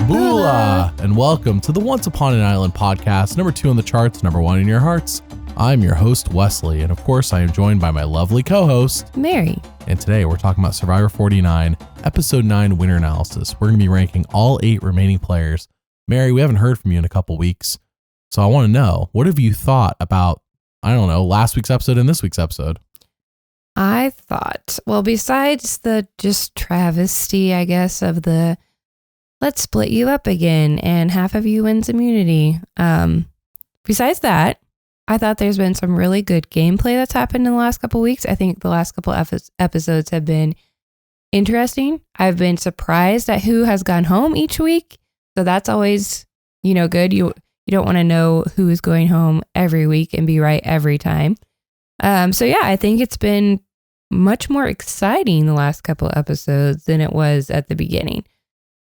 Boola, and welcome to the Once Upon an Island podcast, number 2 on the charts, number 1 in your hearts. I'm your host, Wesley, and of course, I am joined by my lovely co-host, Mary. And today we're talking about Survivor 49, Episode 9 Winner Analysis. We're going to be ranking all 8 remaining players. Mary, we haven't heard from you in a couple weeks, so I want to know, what have you thought about, last week's episode and this week's episode? I thought, well, besides the just travesty, I guess, of the let's split you up again and half of you wins immunity. Besides that, I thought there's been some really good gameplay that's happened in the last couple weeks. I think the last couple episodes have been interesting. I've been surprised at who has gone home each week. So that's always, good. You don't want to know who is going home every week and be right every time. I think it's been much more exciting the last couple episodes than it was at the beginning.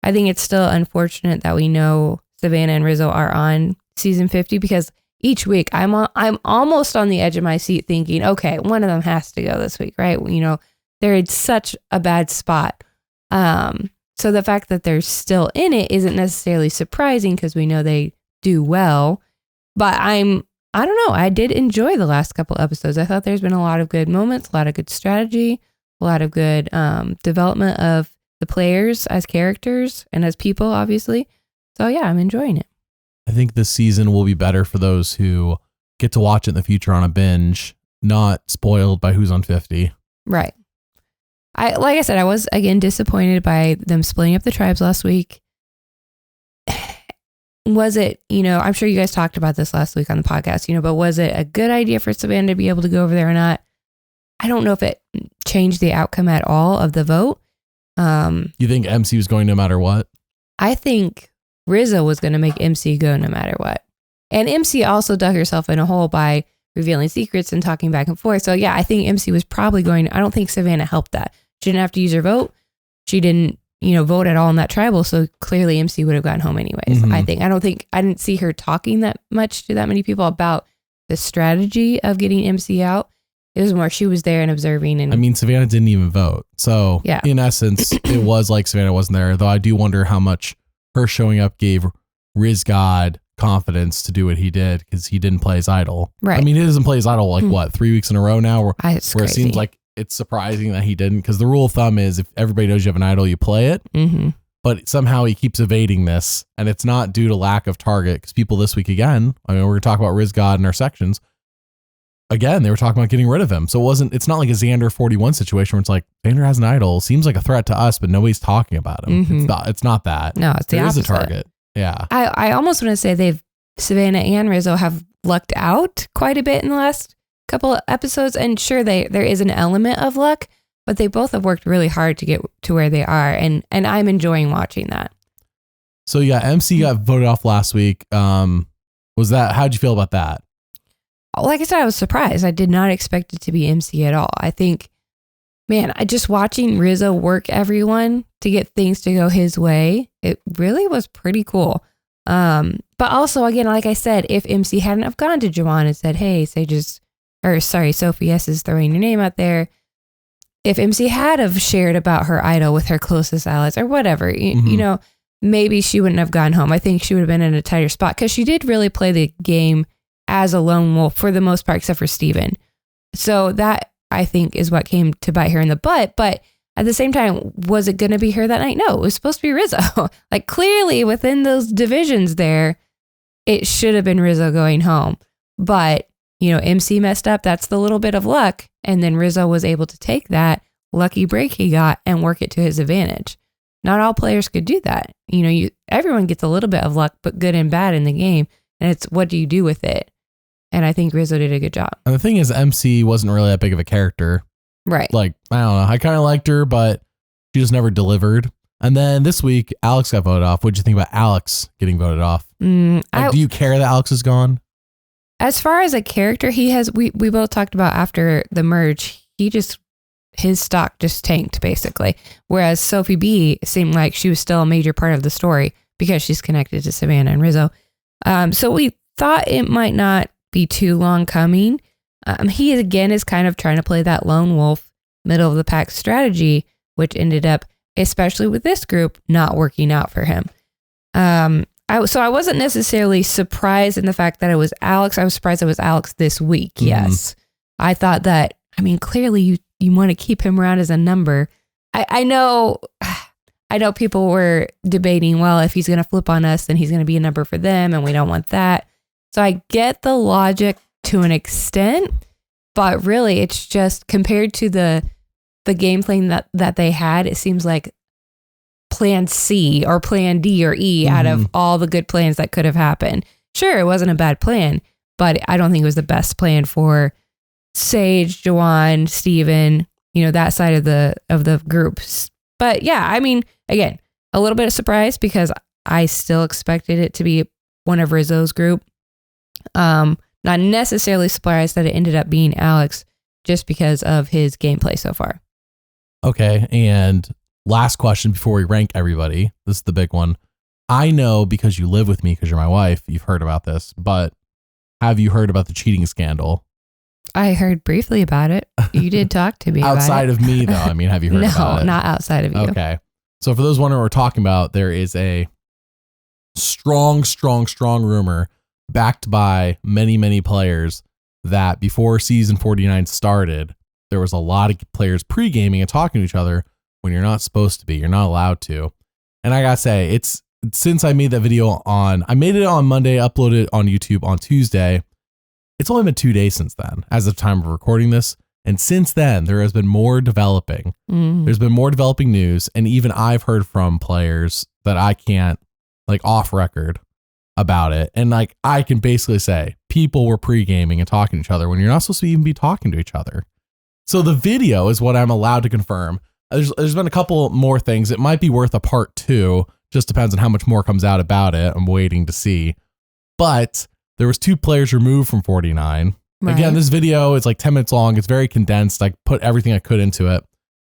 I think it's still unfortunate that we know Savannah and Rizo are on season 50 because each week I'm almost on the edge of my seat thinking, okay, one of them has to go this week, right? They're in such a bad spot. So the fact that they're still in it isn't necessarily surprising because we know they do well. But I don't know. I did enjoy the last couple episodes. I thought there's been a lot of good moments, a lot of good strategy, a lot of good development of the players as characters and as people, obviously. So yeah, I'm enjoying it. I think this season will be better for those who get to watch it in the future on a binge, not spoiled by who's on 50. Right. Like I said, I was again disappointed by them splitting up the tribes last week. Was it, I'm sure you guys talked about this last week on the podcast, but was it a good idea for Savannah to be able to go over there or not? I don't know if it changed the outcome at all of the vote. You think MC was going no matter what? I think Rizo was going to make MC go no matter what. And MC also dug herself in a hole by revealing secrets and talking back and forth. So yeah, I think MC was probably I don't think Savannah helped that. She didn't have to use her vote. She didn't, vote at all in that tribal. So clearly MC would have gotten home anyways. Mm-hmm. I didn't see her talking that much to that many people about the strategy of getting MC out. It was more she was there and observing. And Savannah didn't even vote. So yeah. In essence, it was like Savannah wasn't there, though I do wonder how much her showing up gave Rizgod confidence to do what he did because he didn't play his idol. Right. He doesn't play his idol 3 weeks in a row now where it seems like it's surprising that he didn't, because the rule of thumb is if everybody knows you have an idol, you play it. Mm-hmm. But somehow he keeps evading this, and it's not due to lack of target, because people this week again, we're going to talk about Rizgod in our sections. Again, they were talking about getting rid of him. So it's not like a Xander 41 situation where it's like, Xander has an idol, seems like a threat to us, but nobody's talking about him. Mm-hmm. It's not that. No, it's the opposite. It is a target. Yeah. I almost want to say Savannah and Rizo have lucked out quite a bit in the last couple of episodes. And sure, there is an element of luck, but they both have worked really hard to get to where they are. And I'm enjoying watching that. So yeah, MC got voted off last week. How'd you feel about that? Like I said, I was surprised. I did not expect it to be MC at all. I think, just watching Rizo work everyone to get things to go his way, it really was pretty cool. But also, again, like I said, if MC hadn't have gone to Jawan and said, hey, Sophie S is throwing your name out there. If MC had have shared about her idol with her closest allies or whatever, maybe she wouldn't have gone home. I think she would have been in a tighter spot because she did really play the game as a lone wolf for the most part, except for Steven. So that, I think, is what came to bite her in the butt. But at the same time, was it going to be her that night? No, it was supposed to be Rizo. Clearly within those divisions there, it should have been Rizo going home. But, MC messed up. That's the little bit of luck. And then Rizo was able to take that lucky break he got and work it to his advantage. Not all players could do that. Everyone gets a little bit of luck, but good and bad in the game. And it's what do you do with it? And I think Rizo did a good job. And the thing is, MC wasn't really that big of a character. Right. I don't know. I kind of liked her, but she just never delivered. And then this week, Alex got voted off. What'd you think about Alex getting voted off? Do you care that Alex is gone? As far as a character, we both talked about after the merge, his stock just tanked basically. Whereas Sophi B seemed like she was still a major part of the story because she's connected to Savannah and Rizo. So we thought it might not be too long coming. He again is kind of trying to play that lone wolf, middle of the pack strategy, which ended up especially with this group not working out for him. So I wasn't necessarily surprised in the fact that it was Alex. I was surprised it was Alex this week. Yes. I thought that, clearly you want to keep him around as a number. I know people were debating, well, if he's going to flip on us, then he's going to be a number for them, and we don't want that. So I get the logic to an extent, but really it's just compared to the game plan that they had, it seems like plan C or plan D or E out of all the good plans that could have happened. Sure, it wasn't a bad plan, but I don't think it was the best plan for Sage, Jawan, Steven, that side of the groups. But yeah, again, a little bit of surprise because I still expected it to be one of Rizzo's group. Not necessarily surprised that it ended up being Alex just because of his gameplay so far. Okay, and last question before we rank everybody. This is the big one. I know because you live with me, because you're my wife, you've heard about this, but have you heard about the cheating scandal? I heard briefly about it. You did talk to me about it. Outside of me, though. Have you heard about it? No, not outside of you. Okay. So for those wondering what we're talking about, there is a strong rumor backed by many, many players that before season 49 started, there was a lot of players pre-gaming and talking to each other when you're not supposed to be. You're not allowed to. And I gotta say, since I made that video I made it on Monday, uploaded it on YouTube on Tuesday. It's only been 2 days since then, as of time of recording this. And since then, there has been more developing. There's been more developing news. And even I've heard from players that I can't, off record about it. And I can basically say people were pre-gaming and talking to each other when you're not supposed to even be talking to each other. So the video is what I'm allowed to confirm. There's been a couple more things. It might be worth a part 2. Just depends on how much more comes out about it. I'm waiting to see. But there was 2 players removed from 49. Right. Again, this video is 10 minutes long. It's very condensed. I put everything I could into it.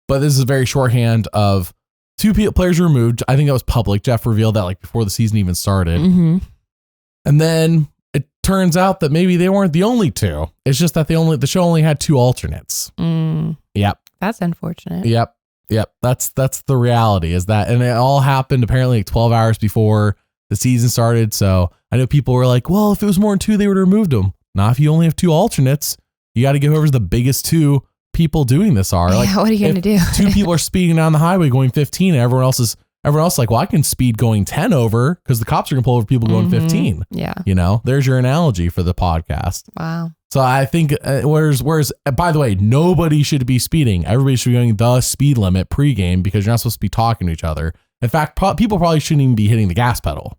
But this is a very shorthand of 2 players removed. I think that was public. Jeff revealed that before the season even started. And then it turns out that maybe they weren't the only 2. It's just that the show only had 2 alternates. Yep. That's unfortunate. Yep. That's the reality is that, and it all happened apparently 12 hours before the season started. So I know people were like, well, if it was more than 2, they would have removed them. Not if you only have 2 alternates. You got to get whoever's the biggest 2 people doing this are. What are you going to do? 2 people are speeding down the highway going 15 and everyone else well, I can speed going 10 over because the cops are going to pull over people going 15. Yeah. There's your analogy for the podcast. Wow. So I think whereas by the way, nobody should be speeding. Everybody should be going the speed limit pregame because you're not supposed to be talking to each other. In fact, people probably shouldn't even be hitting the gas pedal.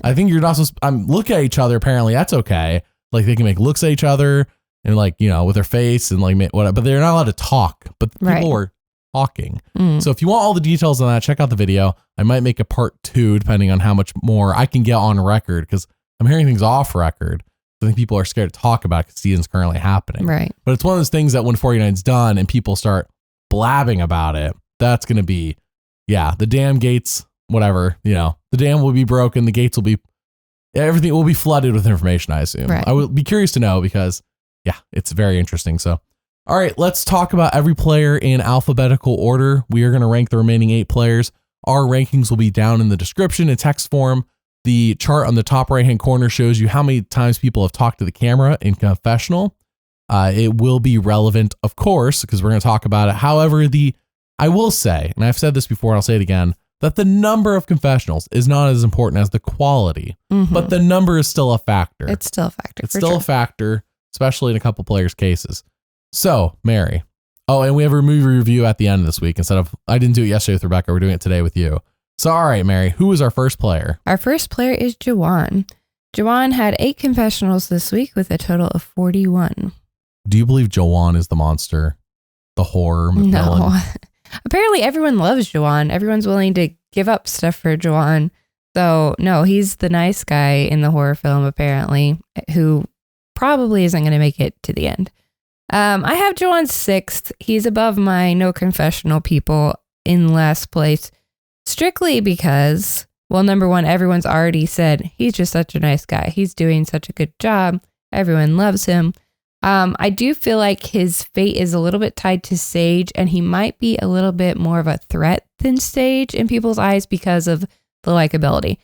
I think you're not supposed to look at each other. Apparently that's okay. They can make looks at each other and with their face and whatever, but they're not allowed to talk, but people were talking. So if you want all the details on that, check out the video. I might make a part 2 depending on how much more I can get on record because I'm hearing things off record. I think people are scared to talk about it because season's currently happening. Right. But it's one of those things that when 49's done and people start blabbing about it, that's going to be, the dam gates, whatever, the dam will be broken. The gates will be, everything will be flooded with information, I assume. Right. I would be curious to know because, it's very interesting. So, all right, let's talk about every player in alphabetical order. We are going to rank the remaining 8 players. Our rankings will be down in the description in text form. The chart on the top right-hand corner shows you how many times people have talked to the camera in confessional. It will be relevant, of course, because we're going to talk about it. However, I will say, and I've said this before and I'll say it again, that the number of confessionals is not as important as the quality, but the number is still a factor. It's still a factor. It's still a factor, especially in a couple players' cases. So, Mary. Oh, and we have a movie review at the end of this week instead of, I didn't do it yesterday with Rebecca. We're doing it today with you. So, all right, Mary, who is our first player? Our first player is Jawan. Jawan had 8 confessionals this week with a total of 41. Do you believe Jawan is the monster? The horror villain? No. Apparently everyone loves Jawan. Everyone's willing to give up stuff for Jawan. So, no, he's the nice guy in the horror film, apparently, who probably isn't going to make it to the end. I have Jawan 6th. He's above my no confessional people in last place. Strictly because, well, number one, everyone's already said he's just such a nice guy. He's doing such a good job. Everyone loves him. I do feel like his fate is a little bit tied to Sage, and he might be a little bit more of a threat than Sage in people's eyes because of the likability.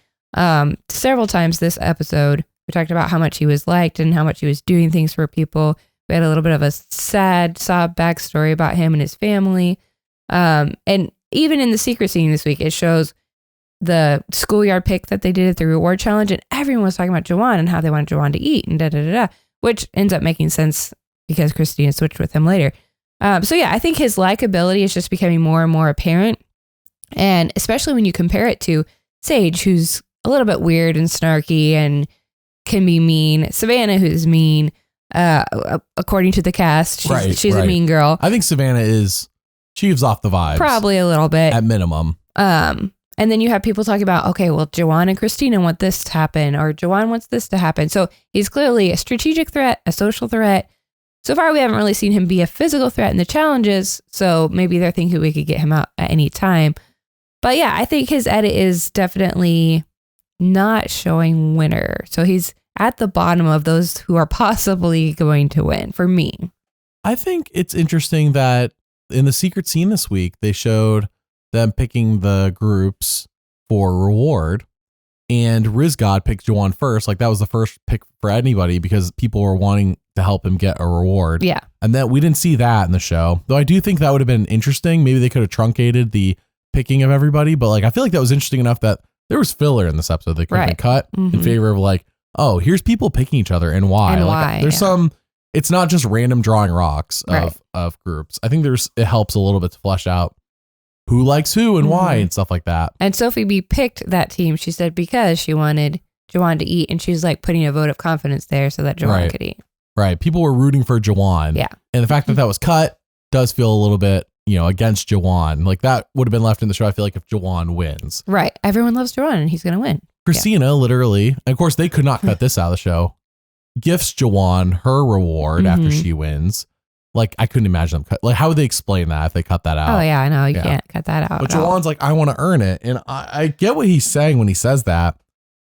Several times this episode, we talked about how much he was liked and how much he was doing things for people. We had a little bit of a sad, sob backstory about him and his family. And even in the secret scene this week, it shows the schoolyard pick that they did at the reward challenge, and everyone was talking about Jawan and how they wanted Jawan to eat and which ends up making sense because Kristina switched with him later. So yeah, I think his likability is just becoming more and more apparent. And especially when you compare it to Sage, who's a little bit weird and snarky and can be mean. Savannah, who's mean, according to the cast, she's a mean girl. I think Savannah she gives off the vibes. Probably a little bit. At minimum. And then you have people talking about, okay, well, Jawan and Kristina want this to happen, or Jawan wants this to happen. So he's clearly a strategic threat, a social threat. So far, we haven't really seen him be a physical threat in the challenges. So maybe they're thinking we could get him out at any time. But yeah, I think his edit is definitely not showing winner. So he's at the bottom of those who are possibly going to win for me. I think it's interesting that in the secret scene this week, they showed them picking the groups for reward, and Rizgod picked Jawan first. Like that was the first pick for anybody because people were wanting to help him get a reward. Yeah. And then we didn't see that in the show, though I do think that would have been interesting. Maybe they could have truncated the picking of everybody, but like I feel like that was interesting enough that there was filler in this episode that could have been cut in favor of like, oh, here's people picking each other and why. There's some, it's not just random drawing rocks of groups. I think it helps a little bit to flesh out who likes who and why and stuff like that. And Sophi B picked that team, she said, because she wanted Jawan to eat, and she was like putting a vote of confidence there so that Jawan could eat. Right. People were rooting for Jawan. Yeah. And the fact that was cut does feel a little bit, against Jawan. Like that would have been left in the show, I feel like, if Jawan wins. Right. Everyone loves Jawan and he's going to win. Kristina, literally, and of course they could not cut this out of the show, gifts Jawan her reward after she wins. Like, I couldn't imagine them cut. Like, how would they explain that if they cut that out? Oh, yeah, I know. You can't cut that out. But Jawan's like, I want to earn it. And I get what he's saying when he says that.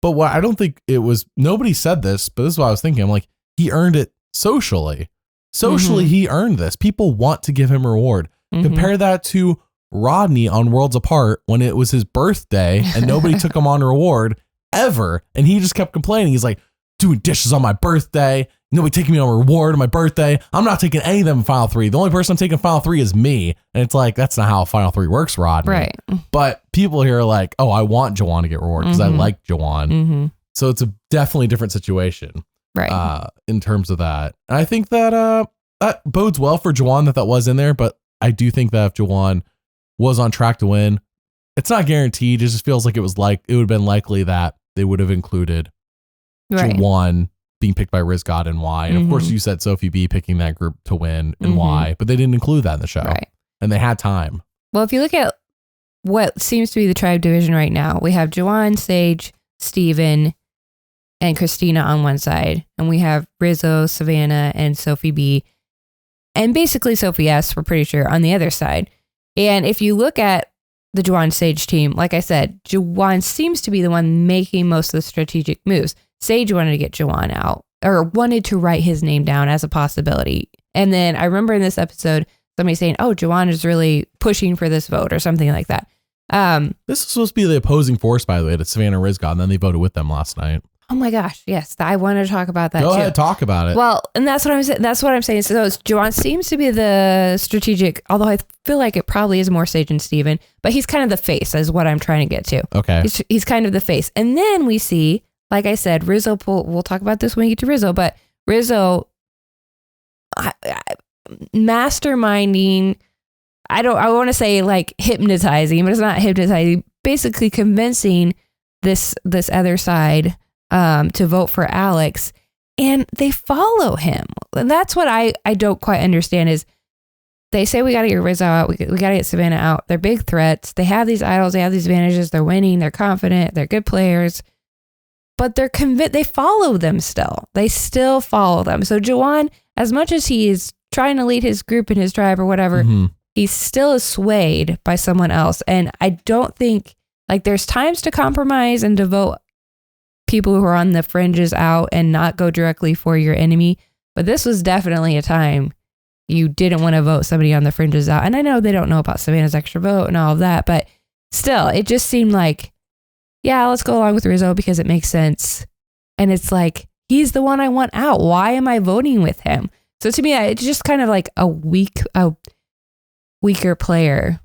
But what I don't think it was, nobody said this, but this is what I was thinking. I'm like, he earned it socially. Socially, he earned this. People want to give him a reward. Compare that to Rodney on Worlds Apart when it was his birthday and nobody took him on a reward ever. And he just kept complaining. He's like, doing dishes on my birthday. Nobody taking me on a reward on my birthday. I'm not taking any of them in Final 3. The only person I'm taking Final 3 is me. And it's like, that's not how Final 3 works, Rodney. Right. But people here are like, oh, I want Jawan to get reward because I like Jawan. So it's a definitely different situation. Right. In terms of that. And I think that that bodes well for Jawan that was in there. But I do think that if Jawan was on track to win, it's not guaranteed. It just feels like it would have been likely that they would have included Jawan being picked by Rizgod and why. And of course you said Sophi B picking that group to win and why, but they didn't include that in the show. Right. And they had time. Well, if you look at what seems to be the tribe division right now, we have Jawan, Sage, Steven, and Kristina on one side. And we have Rizo, Savannah, and Sophi B. And basically Sophie S, we're pretty sure, on the other side. And if you look at the Jawan Sage team, like I said, Jawan seems to be the one making most of the strategic moves. Sage wanted to get Jawan out, or wanted to write his name down as a possibility. And then I remember in this episode, somebody saying, oh, Jawan is really pushing for this vote or something like that. This is supposed to be the opposing force, by the way, to Savannah and Rizgod, and then they voted with them last night. Oh my gosh, yes. I want to talk about that Go too. ahead, talk about it. Well, and that's what I'm saying. That's what I'm saying. So Jawan seems to be the strategic, although I feel like it probably is more Sage and Steven, but he's kind of the face is what I'm trying to get to. Okay. He's kind of the face. And then we see, like I said, Rizo, we'll talk about this when we get to Rizo, but Rizo masterminding, I want to say like hypnotizing, but it's not hypnotizing, basically convincing this other side to vote for Alex, and they follow him. And that's what I don't quite understand is they say we got to get Rizzo out, we got to get Savannah out. They're big threats. They have these idols, they have these advantages, they're winning, they're confident, they're good players, but they're convinced, they follow them still. They still follow them. So Jawan, as much as he is trying to lead his group and his tribe or whatever, he still is swayed by someone else. And I don't think, like, there's times to compromise and to vote people who are on the fringes out and not go directly for your enemy. But this was definitely a time you didn't want to vote somebody on the fringes out. And I know they don't know about Savannah's extra vote and all of that, but still, it just seemed like, yeah, let's go along with Rizzo because it makes sense. And it's like, he's the one I want out. Why am I voting with him? So to me, it's just kind of like a weaker player.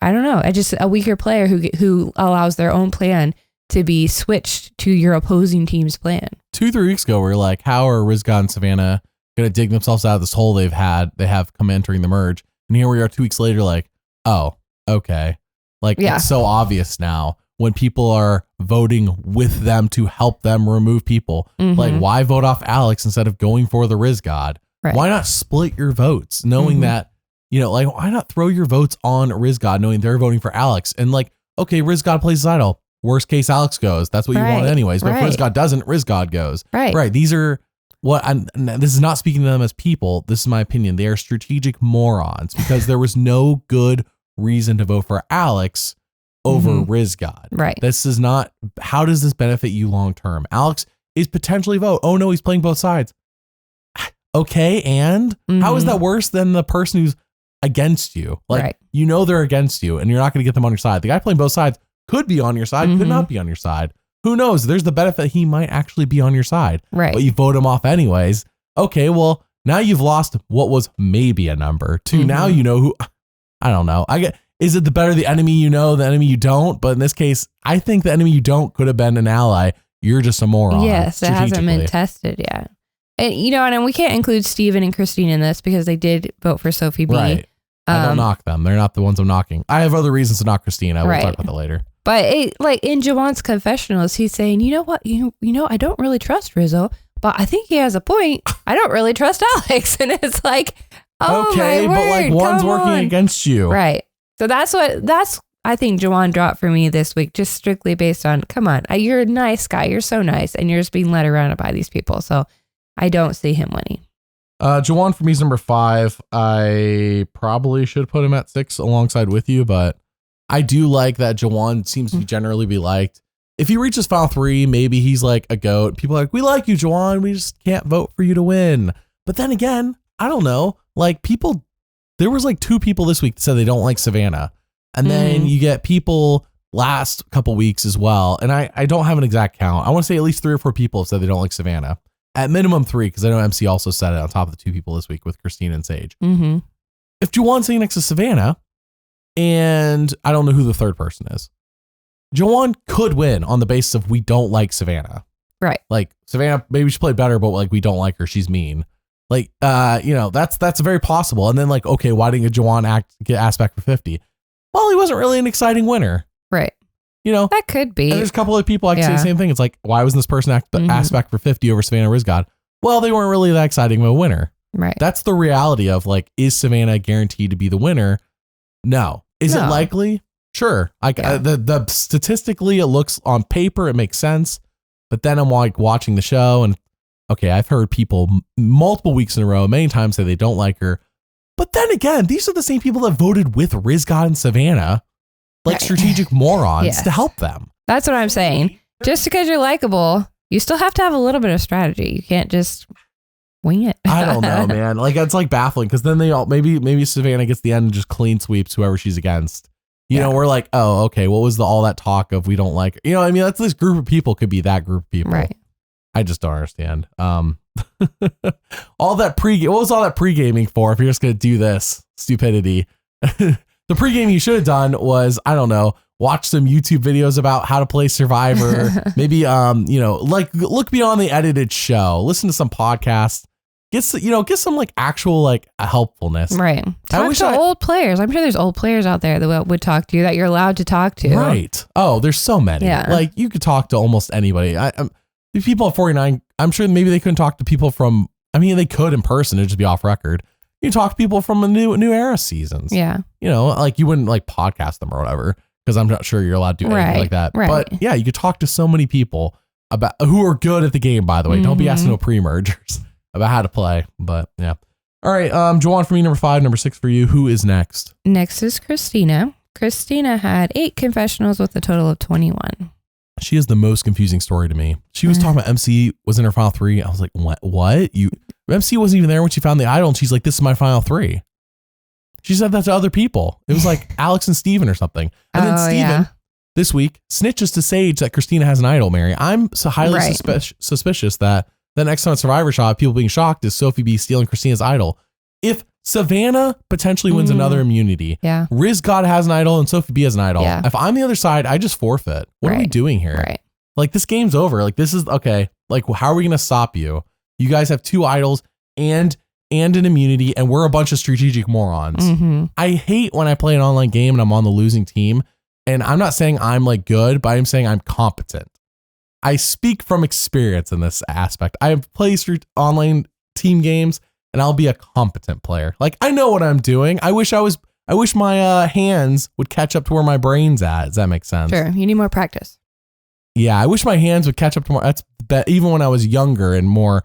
I don't know. A weaker player who allows their own plan to be switched to your opposing team's plan. 2-3 weeks ago, we were like, how are Rizgod and Savannah going to dig themselves out of this hole they have come entering the merge? And here we are 2 weeks later, like, oh, okay. Like, It's so obvious now when people are voting with them to help them remove people. Mm-hmm. Like, why vote off Alex instead of going for the Rizgod? Right. Why not split your votes knowing that, like, why not throw your votes on Rizgod knowing they're voting for Alex? And like, okay, Rizgod plays his idol. Worst case, Alex goes. That's what you want anyways. But if Rizgod doesn't, Rizgod goes. Right. These are this is not speaking to them as people. This is my opinion. They are strategic morons because there was no good reason to vote for Alex over Rizgod. Right. This is not, how does this benefit you long term? Alex is potentially vote. Oh no, he's playing both sides. Okay, and how is that worse than the person who's against you? Like, they're against you and you're not going to get them on your side. The guy playing both sides could be on your side, could not be on your side. Who knows? There's the benefit he might actually be on your side. Right. But you vote him off anyways. Okay, well, now you've lost what was maybe a number to now you know who, I don't know. Is it the better the enemy you know, the enemy you don't? But in this case, I think the enemy you don't could have been an ally. You're just a moron. Yes, it hasn't been tested yet. And, and we can't include Steven and Kristina in this because they did vote for Sophi B. Right. I don't knock them. They're not the ones I'm knocking. I have other reasons to knock Kristina. We'll talk about that later. But in Jawan's confessionals, he's saying, you know what? I don't really trust Rizzo, but I think he has a point. I don't really trust Alex. And it's like, oh, okay, my word, but like one's working against you. Right. So that's I think Jawan dropped for me this week, just strictly based on, come on, you're a nice guy. You're so nice. And you're just being led around by these people. So I don't see him winning. Jawan for me is number 5. I probably should put him at 6 alongside with you, but I do like that Jawan seems to generally be liked. If he reaches final 3, maybe he's like a GOAT. People are like, we like you, Jawan. We just can't vote for you to win. But then again, I don't know. Like there was like 2 people this week that said they don't like Savannah. And then you get people last couple weeks as well. And I don't have an exact count. I want to say at least 3 or 4 people have said they don't like Savannah. At minimum 3, because I know MC also said it on top of the 2 people this week with Kristina and Sage. Mm-hmm. If Jawan's sitting next to Savannah, and I don't know who the third person is, Jawan could win on the basis of we don't like Savannah. Right. Like, Savannah, maybe she played better, but like we don't like her. She's mean. Like, that's very possible. And then like, okay, why didn't Jawan get asked back for 50? Well, he wasn't really an exciting winner. Right. That could be. And there's a couple of people I can say the same thing. It's like, why wasn't this person asked back for 50 over Savannah Rizgod? Well, they weren't really that exciting of a winner. Right. That's the reality of like, is Savannah guaranteed to be the winner? No. Is it likely? Sure. The statistically, it looks on paper, it makes sense. But then I'm like watching the show and okay, I've heard people multiple weeks in a row, many times say they don't like her. But then again, these are the same people that voted with Rizgod and Savannah, like strategic morons to help them. That's what I'm saying. Just because you're likable, you still have to have a little bit of strategy. You can't just wing it. I don't know, man. Like, it's like baffling because then they all maybe Savannah gets the end and just clean sweeps whoever she's against. You know, we're like, oh, okay, what was all that talk of we don't like her? I mean, that's this group of people could be that group of people. Right. I just don't understand. What was all that pre-gaming for if you're just going to do this stupidity? The pre-game you should have done was, I don't know, watch some YouTube videos about how to play Survivor. Maybe, like look beyond the edited show, listen to some podcasts, get some like actual like helpfulness. Right. Talk to old players. I'm sure there's old players out there that would talk to you that you're allowed to talk to. Right. Oh, there's so many. Yeah. Like you could talk to almost anybody. People at 49, I'm sure maybe they couldn't talk to people from, they could in person, it'd just be off record. You talk to people from a new era seasons. Yeah. Like you wouldn't like podcast them or whatever, because I'm not sure you're allowed to do anything like that. Right. But yeah, you could talk to so many people about who are good at the game, by the way. Don't be asking no pre-mergers about how to play. But yeah. All right. Jawan for me, number 5, number 6 for you. Who is next? Next is Kristina. Kristina had 8 confessionals with a total of 21. She is the most confusing story to me. She was talking about MC was in her final 3. I was like, what? MC wasn't even there when she found the idol, and she's like, this is my final 3. She said that to other people. It was like Alex and Steven or something. And then Steven this week snitches to Sage that Kristina has an idol, Mary. I'm so highly suspicious that the next time on Survivor Shot, people being shocked is Sophi B stealing Kristina's idol. If Savannah potentially wins another immunity, Rizgod has an idol and Sophi B has an idol. If I'm the other side, I just forfeit. What are we doing here? Right. Like, this game's over. Like, this is okay. Like, how are we going to stop you? You guys have 2 idols and an immunity, and we're a bunch of strategic morons. I hate when I play an online game and I'm on the losing team. And I'm not saying I'm like good, but I'm saying I'm competent. I speak from experience in this aspect. I have played online team games, and I'll be a competent player. Like, I know what I'm doing. I wish my hands would catch up to where my brain's at. Does that make sense? Sure. You need more practice. Yeah, I wish my hands would catch up to more. Even when I was younger and more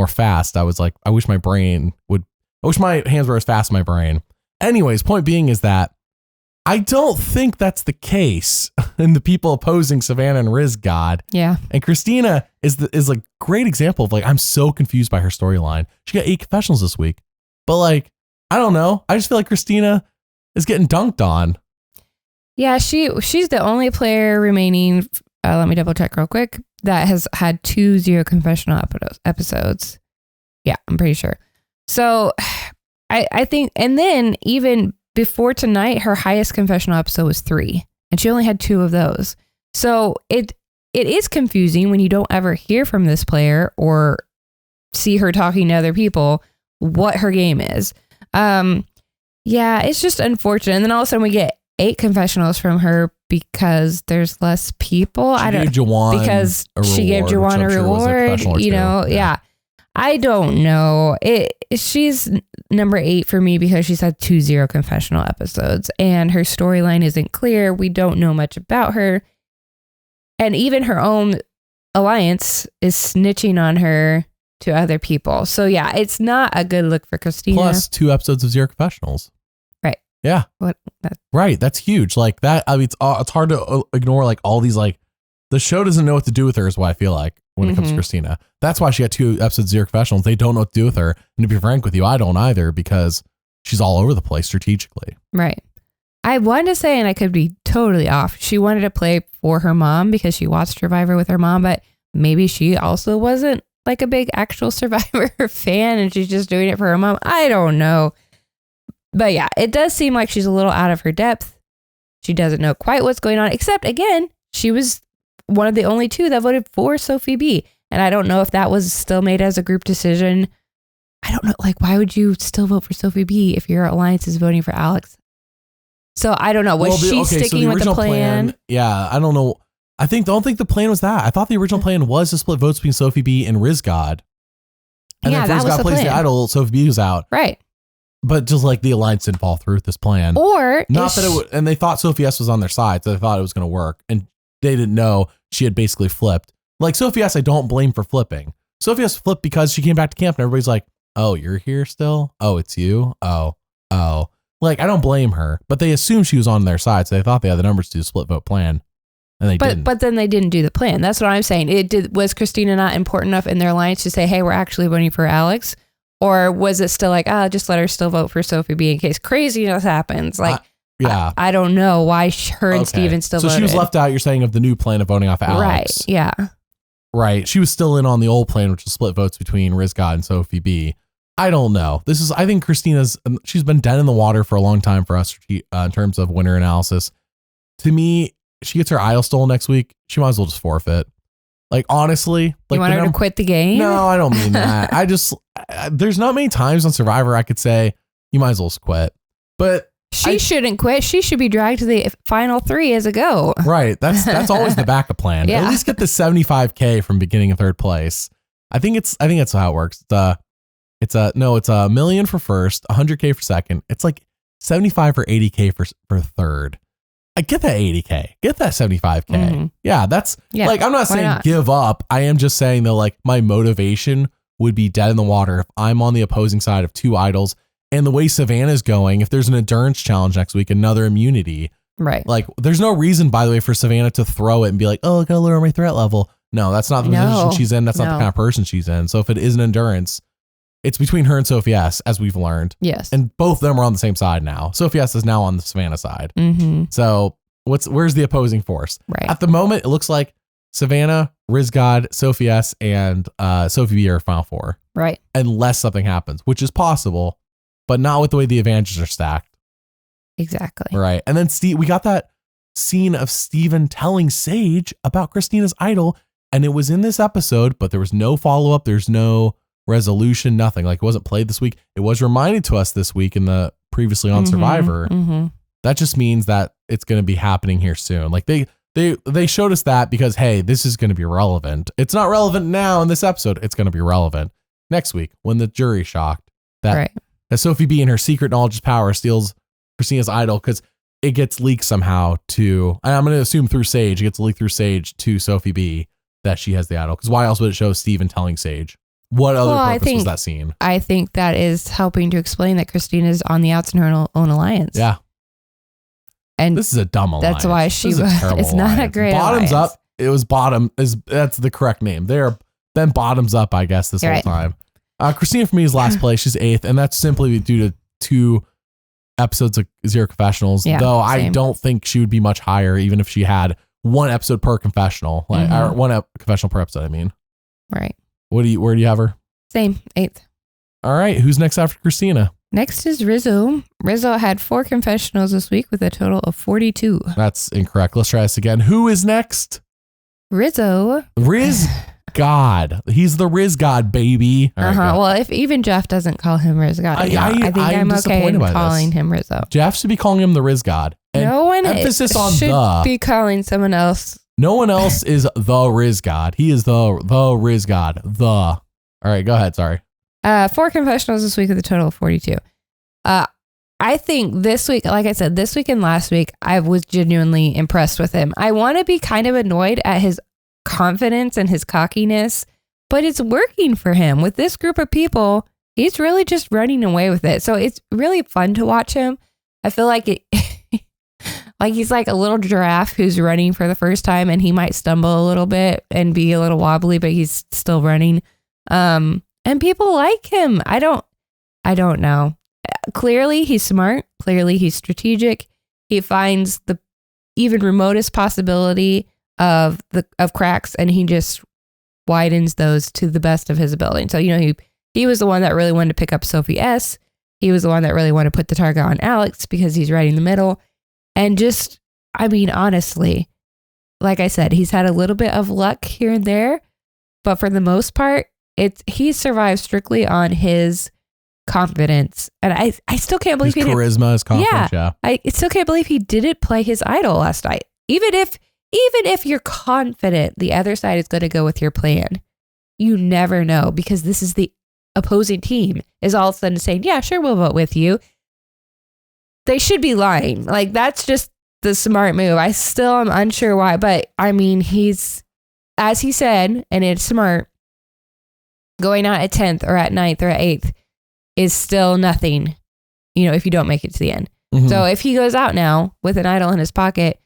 fast, I was like, I wish my hands were as fast as my brain. Anyways, point being is that I don't think that's the case in the people opposing Savannah and Rizgod. Yeah. And Kristina is a great example of, like, I'm so confused by her storyline. She got 8 confessionals this week, but, like, I don't know. I just feel like Kristina is getting dunked on. Yeah, she's the only player remaining. Let me double check real quick. That has had 2 0 confessional episodes. Yeah, I'm pretty sure. So I think, and then even before tonight, her highest confessional episode was 3, and she only had 2 of those. So it is confusing when you don't ever hear from this player or see her talking to other people what her game is. Yeah, it's just unfortunate. And then all of a sudden we get 8 confessionals from her because there's less people. She gave Jawan a reward. You know, yeah. I don't know. She's number 8 for me because she's had 2 0 confessional episodes, and her storyline isn't clear. We don't know much about her, and even her own alliance is snitching on her to other people. So yeah, it's not a good look for Kristina. Plus 2 episodes of 0 confessionals. Right. Yeah. Right. That's huge. Like that. I mean, it's hard to ignore, like, all these, like, the show doesn't know what to do with her is what I feel like when it comes to Kristina. That's why she got 2 episodes of 0 confessionals. They don't know what to do with her. And to be frank with you, I don't either, because she's all over the place strategically. Right. I wanted to say, and I could be totally off, she wanted to play for her mom because she watched Survivor with her mom, but maybe she also wasn't like a big actual Survivor fan and she's just doing it for her mom. I don't know. But yeah, it does seem like she's a little out of her depth. She doesn't know quite what's going on, except, again, she was one of the only 2 that voted for Sophi B. And I don't know if that was still made as a group decision. I don't know. Like, why would you still vote for Sophi B if your alliance is voting for Alex? So I don't know. Was she sticking with the plan? Yeah, I don't know. Don't think the plan was that. I thought the original plan was to split votes between Sophi B and Rizgod. And then if Rizgod plays the idol, Sophi B was out. Right. But just like the alliance didn't fall through with this plan. Or not that it would, and they thought Sophi S was on their side, so they thought it was going to work. And they didn't know she had basically flipped. Like, Sophi S, I don't blame for flipping. Sophi S flipped because she came back to camp and everybody's like, oh, you're here still? Oh, it's you? Oh. Like, I don't blame her, but they assumed she was on their side, so they thought they had the numbers to do a split vote plan. And they didn't. But then they didn't do the plan. That's what I'm saying. Was Kristina not important enough in their alliance to say, hey, we're actually voting for Alex? Or was it still like, just let her still vote for Sophi B in case craziness happens? Like, yeah, I don't know why her and Steven still voted. So she was left out, you're saying, of the new plan of voting off Alex. Right, yeah. Right. She was still in on the old plan, which was split votes between Rizgod and Sophi B. I don't know. I think she's been dead in the water for a long time for us in terms of winner analysis. To me, she gets her idol stolen next week. She might as well just forfeit. Like, honestly, like, you want her to quit the game? No, I don't mean that. There's not many times on Survivor I could say you might as well just quit. But she shouldn't quit. She should be dragged to the final 3 as a go. Right. That's always the backup plan. Yeah. At least get the 75K from beginning in 3rd place. I think that's how it works. It's $1 million for first, 100K for second. It's like 75 or 80K for third. I get that 80K, get that 75K. Mm-hmm. Yeah, like, I'm not saying give up. I am just saying though, like, my motivation would be dead in the water if I'm on the opposing side of 2 idols. And the way Savannah's going, if there's an endurance challenge next week, another immunity, Right. Like, there's no reason, by the way, for Savannah to throw it and be like, oh, I gotta lower my threat level. No, that's not the position she's in. That's not the kind of person she's in. So if it is an endurance, it's between her and Sophie S, as we've learned. Yes. And both of them are on the same side now. Sophie S is now on the Savannah side. Mm-hmm. So where's the opposing force? Right. At the moment, it looks like Savannah, Rizgod, Sophie S, and Sophi B are Final Four. Right. Unless something happens, which is possible, but not with the way the advantages are stacked. Exactly. Right. And then we got that scene of Steven telling Sage about Kristina's idol. And it was in this episode, but there was no follow-up. There's no resolution, nothing. Like, it wasn't played this week. It was reminded to us this week in the previously on Survivor. Mm-hmm. That just means that it's going to be happening here soon. Like, they showed us that because, hey, this is going to be relevant. It's not relevant now in this episode. It's going to be relevant next week when the jury's shocked that Sophi B in her secret knowledge power steals Kristina's idol because it gets leaked somehow to, and I'm going to assume through Sage, it gets leaked through Sage to Sophi B that she has the idol. Because why else would it show Steven telling Sage? What other purpose was that scene? I think that is helping to explain that Kristina's on the outs in her own alliance. Yeah. And this is a dumb alliance. That's why she was. It's not a great Bottoms alliance. up. It was that's the correct name. They're then bottoms up, I guess, this whole time. Kristina for me is last place. She's 8th. And that's simply due to 2 episodes of Zero Confessionals. Though same. I don't think she would be much higher, even if she had 1 episode per confessional, like or 1 confessional per episode. I mean, right. Where do you have her? Same, 8th. All right. Who's next after Kristina? Next is Rizo. Rizo had 4 confessionals this week with a total of 42. That's incorrect. Let's try this again. Who is next? Rizzo. Rizgod. He's the Rizgod, baby. All right, well, if even Jeff doesn't call him Rizgod, I think I'm okay in calling him Rizzo. Jeff should be calling him the Rizgod. No one should be calling someone else. No one else is the Rizgod. He is the Rizgod. All right, go ahead. Sorry. 4 confessionals this week with a total of 42. I think this week, like I said, this week and last week, I was genuinely impressed with him. I want to be kind of annoyed at his confidence and his cockiness, but it's working for him. With this group of people, he's really just running away with it. So it's really fun to watch him. I feel like like he's like a little giraffe who's running for the first time, and he might stumble a little bit and be a little wobbly, but he's still running. And people like him. I don't know. Clearly he's smart. Clearly he's strategic. He finds the even remotest possibility of cracks, and he just widens those to the best of his ability. So, he was the one that really wanted to pick up Sophie S. He was the one that really wanted to put the target on Alex because he's right in the middle. And just, honestly, like I said, he's had a little bit of luck here and there, but for the most part, he survived strictly on his confidence. And I still can't believe his charisma, his confidence. Yeah. I still can't believe he didn't play his idol last night. Even if you're confident the other side is going to go with your plan, you never know, because this is the opposing team is all of a sudden saying, yeah, sure, we'll vote with you. They should be lying. Like, that's just the smart move. I still am unsure why, but he's, as he said, and it's smart, going out at 10th or at 9th or at 8th is still nothing, if you don't make it to the end. Mm-hmm. So if he goes out now with an idol in his pocket,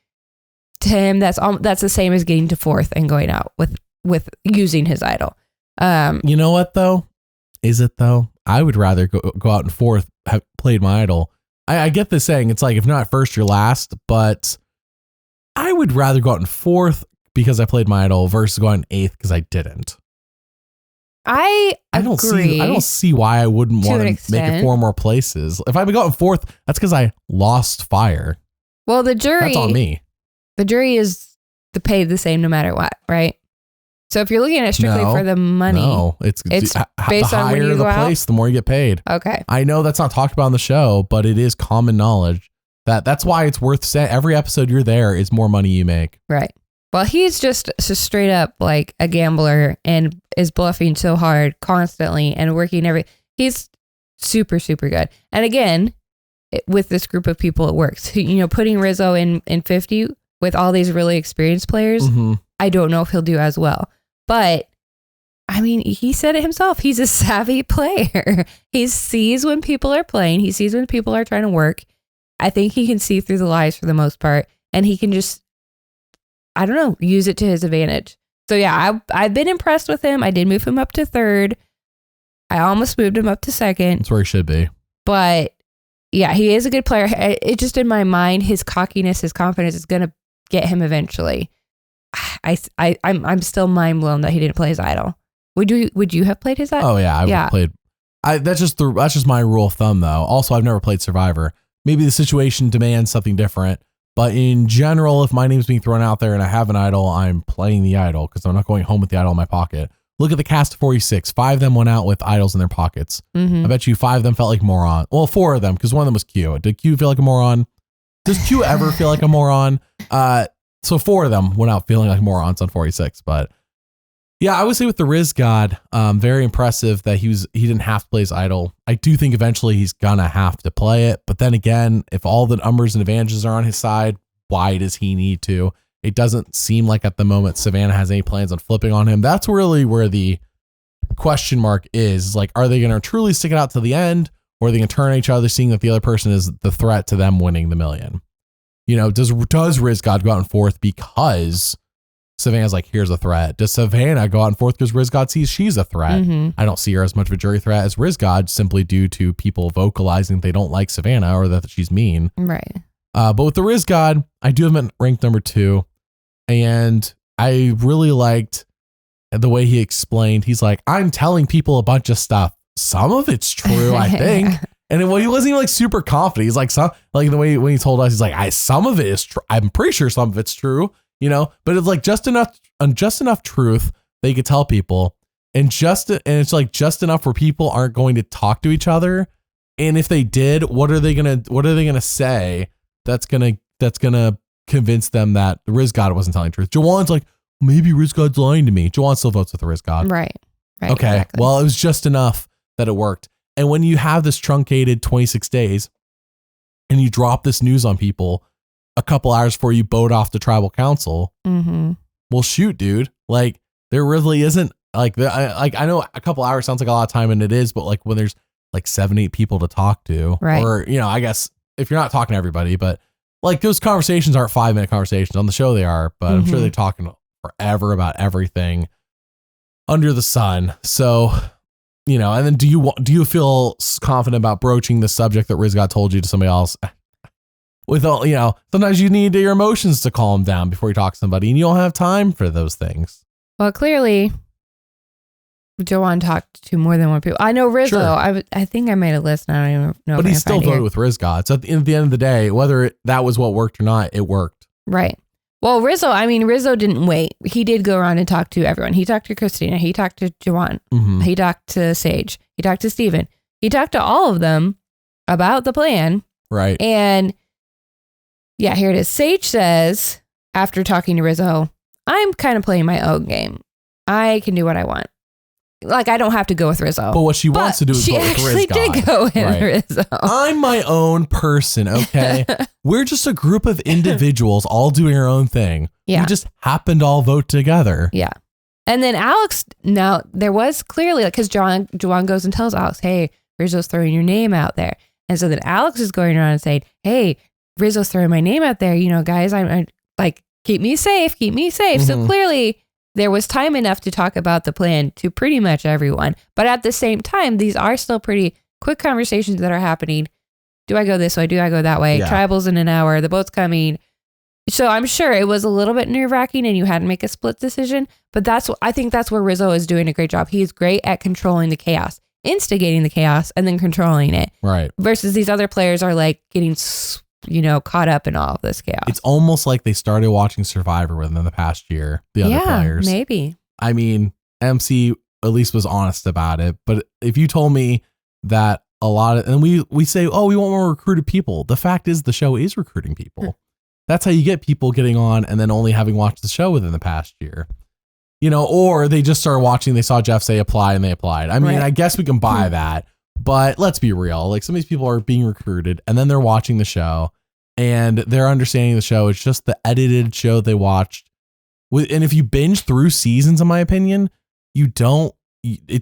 to him, that's the same as getting to 4th and going out with using his idol. You know what though? Is it though? I would rather go out in 4th, have played my idol. I get this saying, it's like, if not first, you're last, but I would rather go out in 4th because I played my idol versus going in 8th because I didn't. I agree. I don't see why I wouldn't want to make it 4 more places. If I would go in 4th, that's because I lost fire. Well, the jury. That's on me. The jury is paid the same no matter what, right? So if you're looking at it strictly for the money, it's based the on when higher you the go place, out? the more you get paid. Okay. I know that's not talked about on the show, but it is common knowledge that's why it's worth saying. Every episode you're there is more money you make. Right. Well, he's just straight up like a gambler and is bluffing so hard constantly and working he's super, super good. And again, with this group of people, it works. Putting Rizzo in 50 with all these really experienced players, mm-hmm. I don't know if he'll do as well. But he said it himself. He's a savvy player. He sees when people are playing. He sees when people are trying to work. I think he can see through the lies for the most part, and he can just, I don't know, use it to his advantage. So yeah, I've been impressed with him. I did move him up to 3rd. I almost moved him up to 2nd. That's where he should be. But yeah, he is a good player. It just in my mind, his cockiness, his confidence is going to get him eventually. I'm still mind blown that he didn't play his idol. Would you have played his idol? Oh yeah, I would have played. That's just my rule of thumb though. Also, I've never played Survivor. Maybe the situation demands something different. But in general, if my name's being thrown out there and I have an idol, I'm playing the idol because I'm not going home with the idol in my pocket. Look at the cast of 46. 5 of them went out with idols in their pockets. I bet you 5 of them felt like moron. Well, 4 of them, because one of them was Q. Did Q feel like a moron? Does Q ever feel like a moron? So 4 of them went out feeling like morons on 46. But yeah, I would say with the Rizgod, very impressive that he didn't have to play his idol. I do think eventually he's gonna have to play it. But then again, if all the numbers and advantages are on his side, why does he need to? It doesn't seem like at the moment Savannah has any plans on flipping on him. That's really where the question mark is. Like, are they going to truly stick it out to the end, or are they going to turn on each other, seeing that the other person is the threat to them winning the million? You know, does Rizgod go out in 4th because Savannah's like, here's a threat? Does Savannah go out in 4th because Rizgod sees she's a threat? I don't see her as much of a jury threat as Rizgod, simply due to people vocalizing they don't like Savannah or that she's mean. Right. But with the Rizgod, I do have him ranked number 2. And I really liked the way he explained. He's like, I'm telling people a bunch of stuff. Some of it's true, I think. And he wasn't even like super confident. He's like, some, like the way when he told us, he's like, some of it is true. I'm pretty sure some of it's true, you know, but it's like just enough truth that you could tell people. And it's like just enough where people aren't going to talk to each other. And if they did, what are they going to say that's going to convince them that the Rizgod wasn't telling the truth? Jawan's like, maybe Rizgod's lying to me. Jawan still votes with the Rizgod. Right. Okay. Exactly. Well, it was just enough that it worked. And when you have this truncated 26 days and you drop this news on people a couple hours before you vote off the tribal council, well, shoot, dude. Like, there really isn't like, I know a couple hours sounds like a lot of time, and it is, but like when there's like 7-8 people to talk to, right. Or, you know, I guess if you're not talking to everybody, but like those conversations aren't 5-minute conversations. On the show they are, but I'm sure they're talking forever about everything under the sun. So, you know, and then do you feel confident about broaching the subject that Rizgod told you to somebody else? With all, you know, sometimes you need your emotions to calm down before you talk to somebody, and you don't have time for those things. Well, clearly, Jawan talked to more than one people. I know Rizo. Sure. I think I made a list, and I don't even know. But he still voted with Rizgod. So at the end of the day, whether that was what worked or not, it worked. Right. Well, Rizo didn't wait. He did go around and talk to everyone. He talked to Kristina. He talked to Jawan. He talked to Sage. He talked to Steven. He talked to all of them about the plan. Right. And yeah, here it is. Sage says, after talking to Rizo, I'm kind of playing my own game. I can do what I want. Like, I don't have to go with Rizo. But what she wants to do is vote with Rizgod. She actually did go with Rizo. I'm my own person, okay? We're just a group of individuals all doing our own thing. Yeah. We just happened to all vote together. Yeah. And then Alex, now there was clearly, like, because Jawan goes and tells Alex, hey, Rizzo's throwing your name out there. And so then Alex is going around and saying, hey, Rizzo's throwing my name out there. You know, guys, I'm like, keep me safe. So clearly there was time enough to talk about the plan to pretty much everyone. But at the same time, these are still pretty quick conversations that are happening. Do I go this way? Do I go that way? Yeah. Tribal's in an hour. The boat's coming. So I'm sure it was a little bit nerve-wracking and you had to make a split decision. But I think that's where Rizo is doing a great job. He's great at controlling the chaos, instigating the chaos, and then controlling it. Right. Versus these other players are like getting, you know, caught up in all of this chaos. It's almost like they started watching Survivor within the past year, the other players. Maybe. I mean, MC at least was honest about it. But if you told me that a lot of, and we say, oh, we want more recruited people. The fact is the show is recruiting people. That's how you get people getting on and then only having watched the show within the past year. You know, or they just started watching, they saw Jeff say apply and they applied. I mean, I guess we can buy that. But let's be real. Like, some of these people are being recruited and then they're watching the show and they're understanding the show. It's just the edited show they watched. And if you binge through seasons, in my opinion, it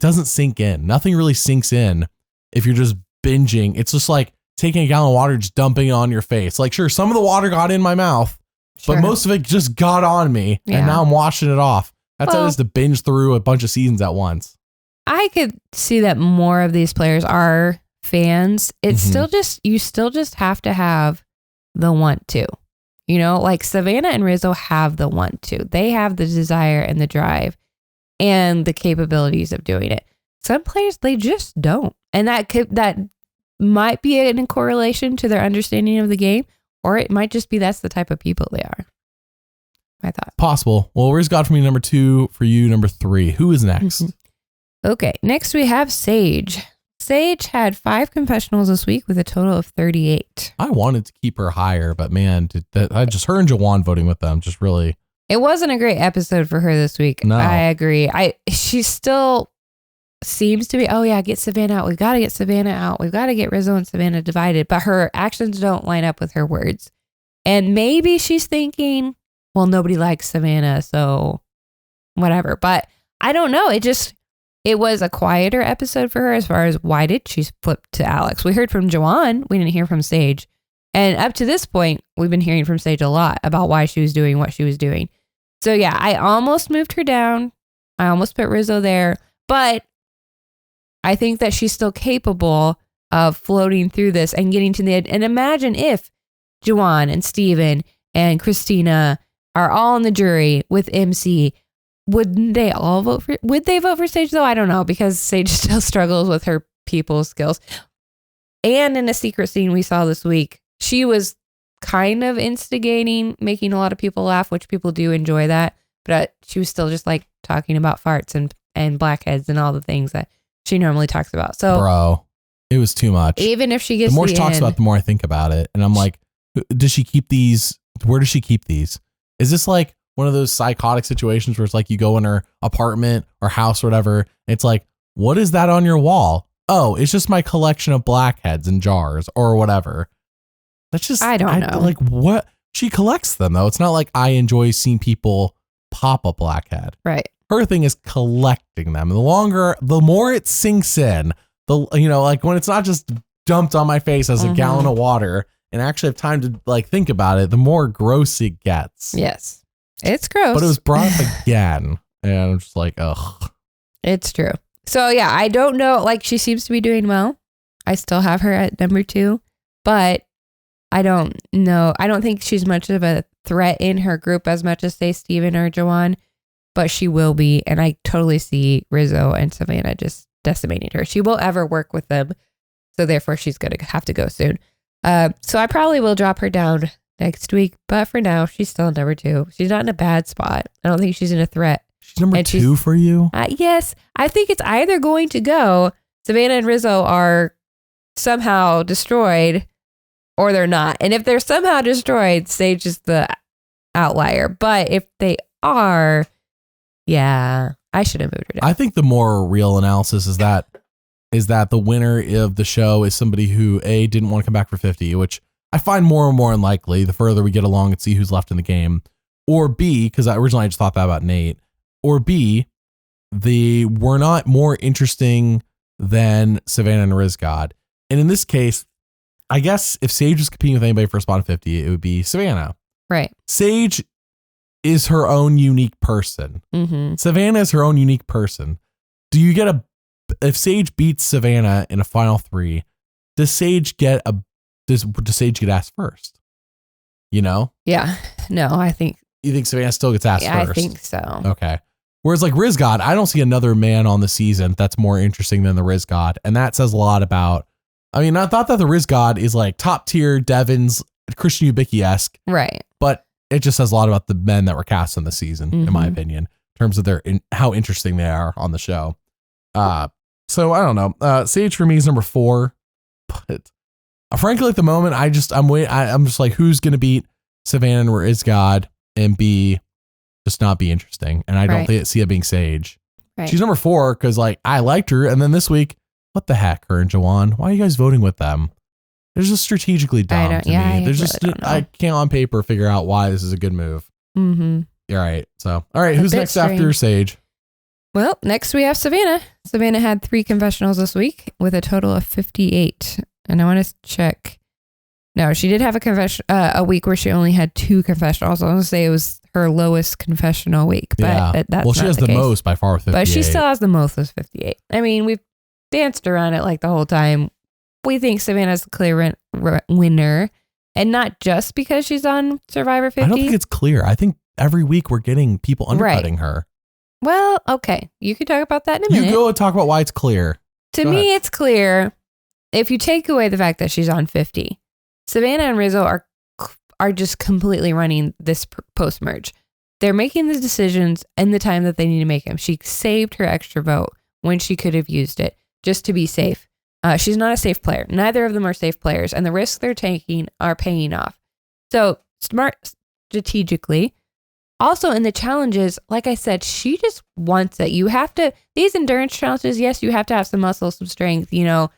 doesn't sink in. Nothing really sinks in if you're just binging. It's just like taking a gallon of water, just dumping it on your face. Like, sure, some of the water got in my mouth, but most of it just got on me, and now I'm washing it off. That's how it is to binge through a bunch of seasons at once. I could see that more of these players are fans. It's you still just have to have the want to. You know, like Savannah and Rizzo have the want to. They have the desire and the drive and the capabilities of doing it. Some players, they just don't. And that might be in correlation to their understanding of the game, or it might just be that's the type of people they are. I thought. Possible. Well, Rizgod for me, number 2. For you, number 3. Who is next? Okay. Next, we have Sage. Sage had 5 confessionals this week with a total of 38. I wanted to keep her higher, but man, I just her and Jawan voting with them just really. It wasn't a great episode for her this week. No. I agree. She still seems to be, oh yeah, get Savannah out. We've got to get Savannah out. We've got to get Rizzo and Savannah divided. But her actions don't line up with her words. And maybe she's thinking, well, nobody likes Savannah, so whatever. But I don't know. It was a quieter episode for her as far as why did she flip to Alex? We heard from Jawan. We didn't hear from Sage. And up to this point, we've been hearing from Sage a lot about why she was doing what she was doing. So yeah, I almost moved her down. I almost put Rizzo there. But I think that she's still capable of floating through this and getting to the end. And imagine if Jawan and Steven and Kristina are all in the jury with MC. Would they vote for Sage though? I don't know, because Sage still struggles with her people skills. And in a secret scene we saw this week, she was kind of instigating, making a lot of people laugh, which people do enjoy that. But she was still just like talking about farts and blackheads and all the things that she normally talks about. So, bro, it was too much. Even if she gets the more she talks about, the more I think about it, and I'm like, does she keep these? Where does she keep these? Is this like one of those psychotic situations where it's like you go in her apartment or house or whatever, and it's like, what is that on your wall? Oh, it's just my collection of blackheads in jars or whatever. That's just, I don't know. Like, what? She collects them though. It's not like I enjoy seeing people pop a blackhead. Right. Her thing is collecting them. The more it sinks in, like when it's not just dumped on my face as a gallon of water and actually have time to like think about it, the more gross it gets. Yes. It's gross. But it was brought up again. And I'm just like, ugh. It's true. So yeah, I don't know. Like, she seems to be doing well. I still have her at number 2, but I don't know. I don't think she's much of a threat in her group as much as, say, Steven or Jawan, but she will be. And I totally see Rizzo and Savannah just decimating her. She won't ever work with them. So therefore, she's going to have to go soon. So I probably will drop her down next week, but for now, she's still number 2. She's not in a bad spot. I don't think she's in a threat. She's number 2 for you? Yes. I think it's either going to go Savannah and Rizzo are somehow destroyed or they're not. And if they're somehow destroyed, Sage is the outlier. But if they are, yeah, I should have moved her down. I think the more real analysis is that the winner of the show is somebody who didn't want to come back for 50, which I find more and more unlikely the further we get along and see who's left in the game. Or B, because originally I just thought that about Nate. Or B, they were not more interesting than Savannah and Rizgod. And in this case, I guess if Sage was competing with anybody for a spot in 50, it would be Savannah. Right. Sage is her own unique person. Mm-hmm. Savannah is her own unique person. Do you get if Sage beats Savannah in a final 3, does Sage get asked first? You know? Yeah. No, I think. You think Savannah still gets asked first? I think so. Okay. Whereas like Rizgod, I don't see another man on the season that's more interesting than the Rizgod. And that says a lot about, I mean, I thought that the Rizgod is like top tier Devon's Christian Ubicki-esque. Right. But it just says a lot about the men that were cast in the season, in my opinion, in terms of how interesting they are on the show. So I don't know. Sage for me is number 4. But frankly, at the moment, I'm just like, who's going to beat Savannah and Rizgod and just not be interesting. And I don't see it being Sage. Right. She's number 4 because like I liked her. And then this week, what the heck, her and Jawan? Why are you guys voting with them? They're just strategically dumb to me. There's just I can't on paper figure out why this is a good move. Mm-hmm. All right. So, all right. Who's next after Sage? Well, next we have Savannah. Savannah had 3 confessionals this week with a total of 58. And I want to check. No, she did have a week where she only had 2 confessionals. I want to say it was her lowest confessional week, but that's well, she has the case. most by far with 58. But she still has the most with 58. I mean, we've danced around it like the whole time. We think Savannah's the clear winner, and not just because she's on Survivor 50. I don't think it's clear. I think every week we're getting people undercutting her. Well, okay. You can talk about that in a minute. You go and talk about why it's clear. To me, it's clear. If you take away the fact that she's on 50, Savannah and Rizzo are just completely running this post-merge. They're making the decisions in the time that they need to make them. She saved her extra vote when she could have used it just to be safe. She's not a safe player. Neither of them are safe players, and the risks they're taking are paying off. So smart strategically. Also in the challenges, like I said, she just wants it. You have to, these endurance challenges, yes, you have to have some muscle, some strength. You know,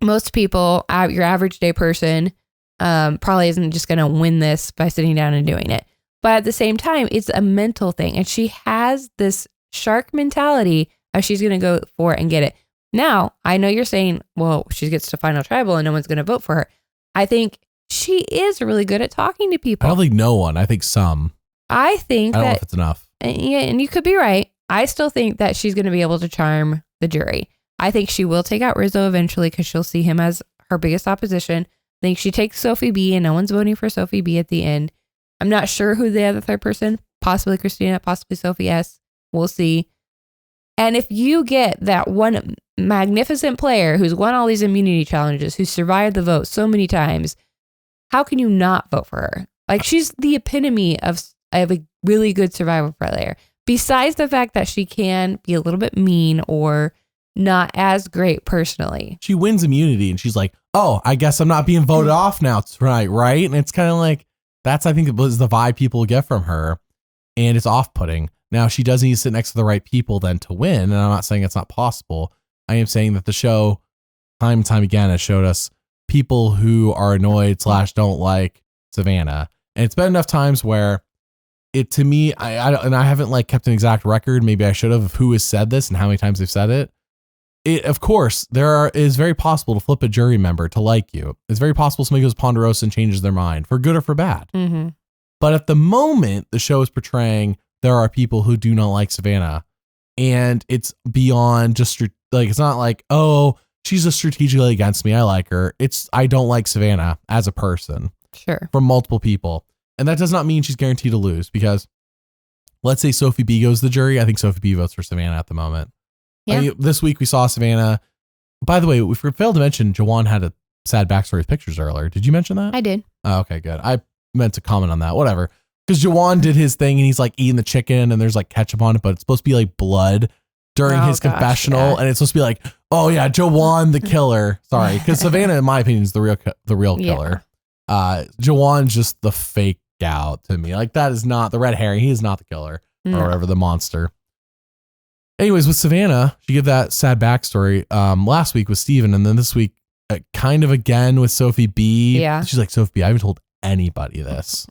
most people, your average day person, probably isn't just going to win this by sitting down and doing it. But at the same time, it's a mental thing. And she has this shark mentality of she's going to go for it and get it. Now, I know you're saying, well, she gets to final tribal and no one's going to vote for her. I think she is really good at talking to people. I don't think no one. I think some. I think I don't know if it's enough. Yeah, and you could be right. I still think that she's going to be able to charm the jury. I think she will take out Rizzo eventually because she'll see him as her biggest opposition. I think she takes Sophi B and no one's voting for Sophi B at the end. I'm not sure who the other third person, possibly Kristina, possibly Sophie S. We'll see. And if you get that one magnificent player who's won all these immunity challenges, who's survived the vote so many times, how can you not vote for her? Like, she's the epitome of a really good survival player. Besides the fact that she can be a little bit mean or not as great personally. She wins immunity and she's like, oh, I guess I'm not being voted off now tonight, right? And it's kind of like, that's, I think, was the vibe people get from her. And it's off-putting. Now, she does need to sit next to the right people then to win. And I'm not saying it's not possible. I am saying that the show, time and time again, has showed us people who are annoyed / don't like Savannah. And it's been enough times where it, to me, I haven't like kept an exact record. Maybe I should have, of who has said this and how many times they've said it. Of course, is very possible to flip a jury member to like you. It's very possible somebody goes Ponderosa and changes their mind for good or for bad. Mm-hmm. But at the moment, the show is portraying there are people who do not like Savannah, and it's beyond just like, it's not like, oh, she's just strategically against me. I like her. It's, I don't like Savannah as a person. Sure. From multiple people. And that does not mean she's guaranteed to lose, because let's say Sophi B goes to the jury. I think Sophi B votes for Savannah at the moment. Yeah. I mean, this week we saw Savannah. By the way, we failed to mention Jawan had a sad backstory with pictures earlier. Did you mention that? I did. Oh, okay, good. I meant to comment on that. Whatever. Because Jawan did his thing and he's like eating the chicken and there's like ketchup on it, but it's supposed to be like blood during his confessional. Yeah. And it's supposed to be like, oh yeah, Jawan the killer. Sorry. Because Savannah, in my opinion, is the real killer. Yeah. Jawan's just the fake out to me. Like, that is not the red herring. He is not the killer or whatever, the monster. Anyways, with Savannah, she gave that sad backstory last week with Steven, and then this week kind of again with Sophi B. Yeah. She's like, Sophi B, I haven't told anybody this.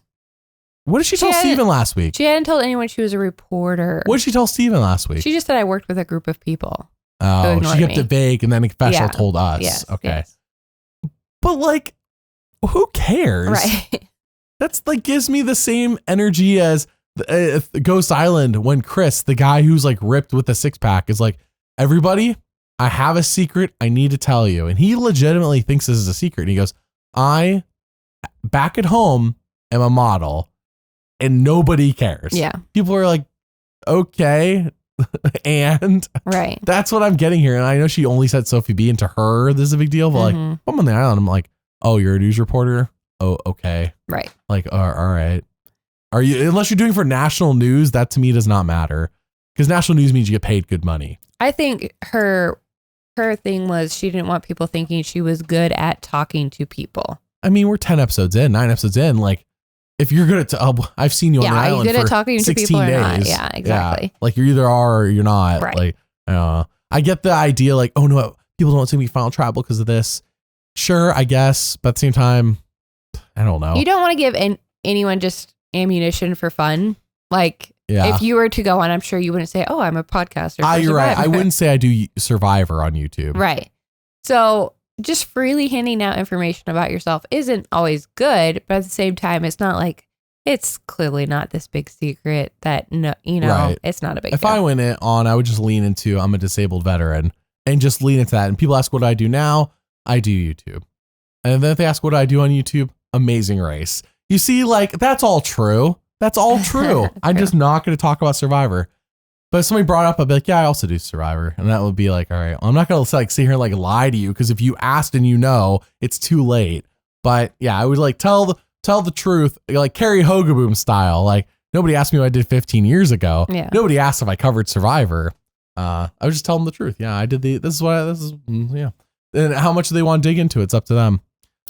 What did she tell Steven last week? She hadn't told anyone she was a reporter. What did she tell Steven last week? She just said I worked with a group of people. Oh, she kept it vague, and then the confessional told us. Yes, okay. Yes. But like, who cares? Right. That's like, gives me the same energy as Ghost Island when Chris, the guy who's like ripped with the 6-pack, is like, everybody, I have a secret I need to tell you. And he legitimately thinks this is a secret. And he goes, I, back at home, am a model and nobody cares. Yeah. People are like, okay. And right. That's what I'm getting here. And I know she only said Sophi B, and to her, this is a big deal. But like, I'm on the island, I'm like, oh, you're a news reporter? Oh, okay. Right. Like, all right. Are you, unless you're doing for national news, that to me does not matter, because national news means you get paid good money. I think her thing was she didn't want people thinking she was good at talking to people. I mean, we're 9 episodes in. Like, if you're good at, I've seen you on the island for 16 days. Yeah, are you good at talking to people or not? Yeah, exactly. Yeah. Like, you either are or you're not. Right. Like, I get the idea, like, oh no, people don't see me final tribal because of this. Sure, I guess, but at the same time, I don't know. You don't want to give anyone just ammunition for fun. Like, if you were to go on, I'm sure you wouldn't say, oh, I'm a podcaster. You're right. I wouldn't say I do Survivor on YouTube. Right. So just freely handing out information about yourself isn't always good, but at the same time, it's not like it's clearly not this big secret that Right. it's not a big If deal. I went it on, I would just lean into I'm a disabled veteran and just lean into that. And people ask what do I do now? I do YouTube. And then if they ask what do I do on YouTube? Amazing Race. You see, like, that's all true. That's all true. I'm just not going to talk about Survivor. But if somebody brought up, I'd be like, yeah, I also do Survivor. And that would be like, all right, well, I'm not going to like sit here and like lie to you, because if you asked and it's too late. But yeah, I would like tell the truth, like Carrie Hogaboom style. Like, nobody asked me what I did 15 years ago. Yeah. Nobody asked if I covered Survivor. I would just tell them the truth. Yeah, I did yeah. And how much do they want to dig into? It's up to them.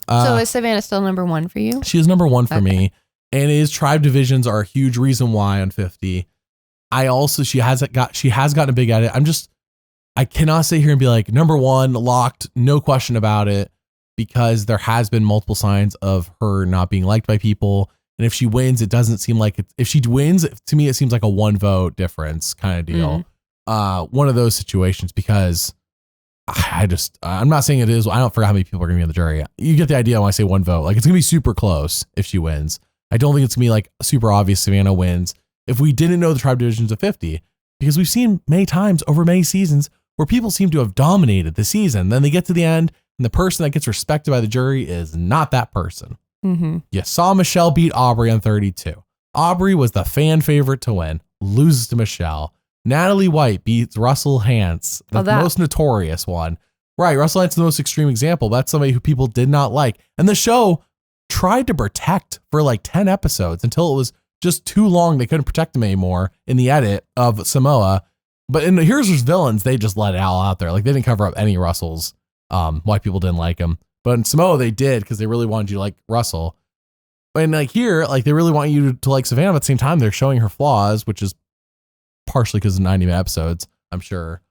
So is Savannah still number one for you? She is number one for me. And tribe divisions are a huge reason why on 50. She has gotten a big edit. I cannot sit here and be like number one locked, no question about it, because there has been multiple signs of her not being liked by people. And if she wins, it doesn't seem like if she wins, to me, it seems like a 1 vote difference kind of deal. One of those situations, because I'm not saying it is. I don't forget how many people are going to be on the jury. You get the idea when I say 1 vote. Like, it's going to be super close if she wins. I don't think it's going to be like super obvious Savannah wins if we didn't know the tribe divisions of 50, because we've seen many times over many seasons where people seem to have dominated the season. Then they get to the end and the person that gets respected by the jury is not that person. Mm-hmm. You saw Michelle beat Aubrey on 32. Aubrey was the fan favorite to win, loses to Michelle. Natalie White beats Russell Hantz, the most notorious one. Right, Russell Hantz is the most extreme example. That's somebody who people did not like. And the show tried to protect for like 10 episodes until it was just too long. They couldn't protect him anymore in the edit of Samoa. But in the Heroes vs. Villains, they just let it all out there. Like, they didn't cover up any Russells, why people didn't like him. But in Samoa, they did, because they really wanted you to like Russell. And like here, like, they really want you to like Savannah, but at the same time, they're showing her flaws, which is partially because of 90 episodes, I'm sure.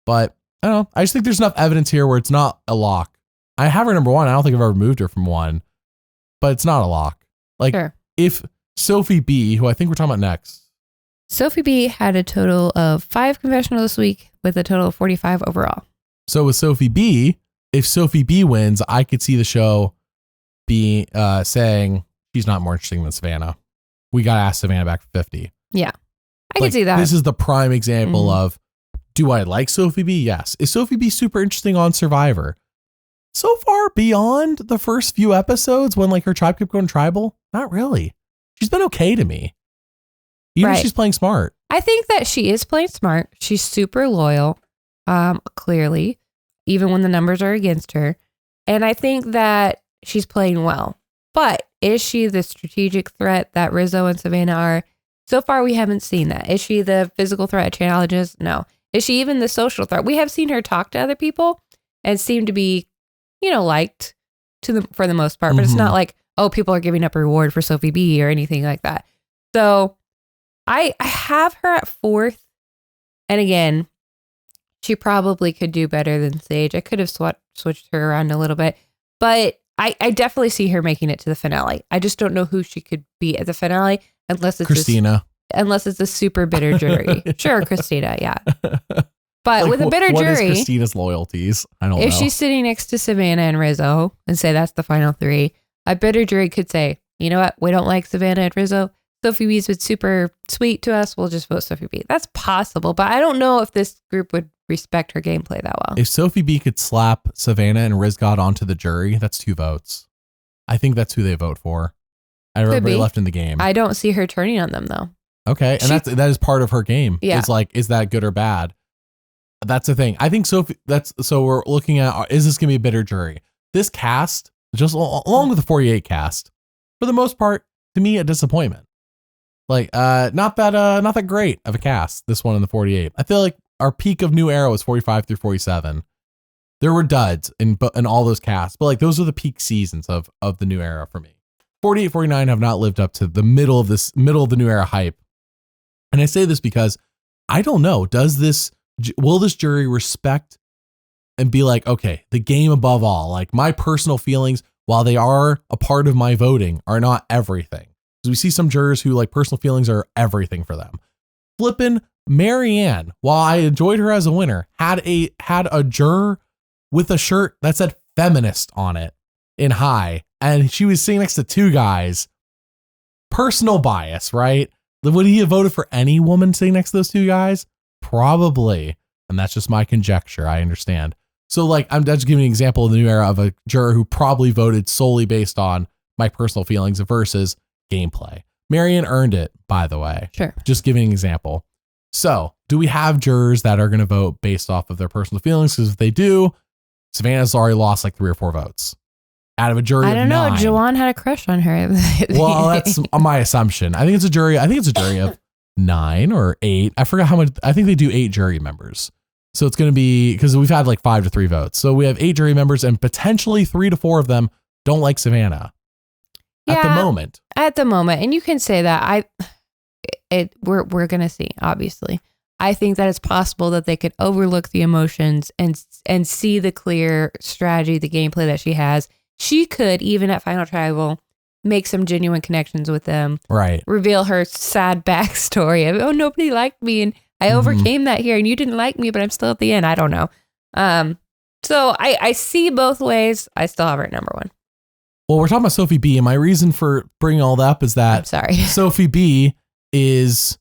But I don't know. I just think there's enough evidence here where it's not a lock. I have her number one. I don't think I've ever moved her from 1, but it's not a lock. Like, if Sophi B, who I think we're talking about next. Sophi B had a total of 5 confessionals this week with a total of 45 overall. So with Sophi B, if Sophi B wins, I could see the show be saying she's not more interesting than Savannah. We got to ask Savannah back for 50. Yeah. I can see that. This is the prime example of, do I like Sophi B? Yes. Is Sophi B super interesting on Survivor? So far beyond the first few episodes when like her tribe kept going tribal, not really. She's been okay to me. Even if she's playing smart. I think that she is playing smart. She's super loyal, clearly, even when the numbers are against her. And I think that she's playing well. But is she the strategic threat that Rizo and Savannah are? So far, we haven't seen that. Is she the physical threat challenges? No. Is she even the social threat? We have seen her talk to other people and seem to be, liked for the most part. But it's not like, oh, people are giving up a reward for Sophi B or anything like that. So I have her at 4th. And again, she probably could do better than Sage. I could have switched her around a little bit. But I definitely see her making it to the finale. I just don't know who she could be at the finale unless it's Kristina. Unless it's a super bitter jury. Sure, Kristina, yeah. But like, with a bitter jury, what is Kristina's loyalties? I don't know. If she's sitting next to Savannah and Rizo and say that's the final 3, a bitter jury could say, you know what? We don't like Savannah and Rizo. Sophi B's been super sweet to us. We'll just vote Sophi B. That's possible, but I don't know if this group would respect her gameplay that well. If Sophi B could slap Savannah and Rizgod onto the jury, that's 2 votes. I think that's who they vote for. Everybody left in the game. I don't see her turning on them though. Okay, and that is part of her game. Yeah. It's like, is that good or bad? That's the thing. I think so we're looking at, is this going to be a bitter jury? This cast, just along with the 48 cast, for the most part, to me, a disappointment. Like, not that great of a cast, this one in the 48. I feel like our peak of New Era was 45 through 47. There were duds in all those casts, but like those are the peak seasons of the New Era for me. 48, 49 have not lived up to the middle of the New Era hype. And I say this because I don't know, will this jury respect and be like, okay, the game above all, like my personal feelings, while they are a part of my voting, are not everything. Because we see some jurors who like personal feelings are everything for them. Flippin' Marianne, while I enjoyed her as a winner, had a juror with a shirt that said feminist on it in high, and she was sitting next to two guys. Personal bias, right? Would he have voted for any woman sitting next to those two guys? Probably. And that's just my conjecture. I understand. So like, I'm just giving an example of the new era of a juror who probably voted solely based on my personal feelings versus gameplay. Marion earned it, by the way. Sure. Just giving an example. So do we have jurors that are going to vote based off of their personal feelings? Because if they do, Savannah's already lost like 3 or 4 votes out of a jury. I don't know. Jawan had a crush on her. Well, that's my assumption. I think it's a jury of 9 or 8. I forgot how much. I think they do 8 jury members. So it's going to be, because we've had like 5 to 3 votes. So we have 8 jury members and potentially 3 to 4 of them don't like Savannah at the moment. At the moment. And you can say that. We're going to see, obviously. I think that it's possible that they could overlook the emotions and see the clear strategy, the gameplay that she has. She could, even at Final Tribal, make some genuine connections with them. Right. Reveal her sad backstory of, oh, nobody liked me and I overcame that here and you didn't like me, but I'm still at the end. I don't know. So I see both ways. I still have her at number 1. Well, we're talking about Sophi B, and my reason for bringing all that up is that Sophi B is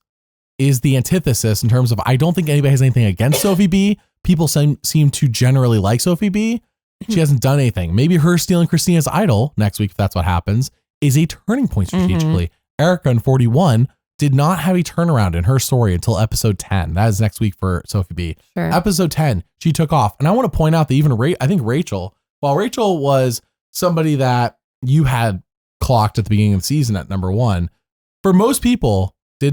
the antithesis in terms of, I don't think anybody has anything against Sophi B. People seem to generally like Sophi B. She hasn't done anything. Maybe her stealing Kristina's idol next week, if that's what happens, is a turning point strategically. Erica in 41 did not have a turnaround in her story until episode 10. That is next week for Sophi B. Sure. Episode 10, she took off. And I want to point out that even I think Rachel, while Rachel was somebody that you had clocked at the beginning of the season at number 1, for most people, she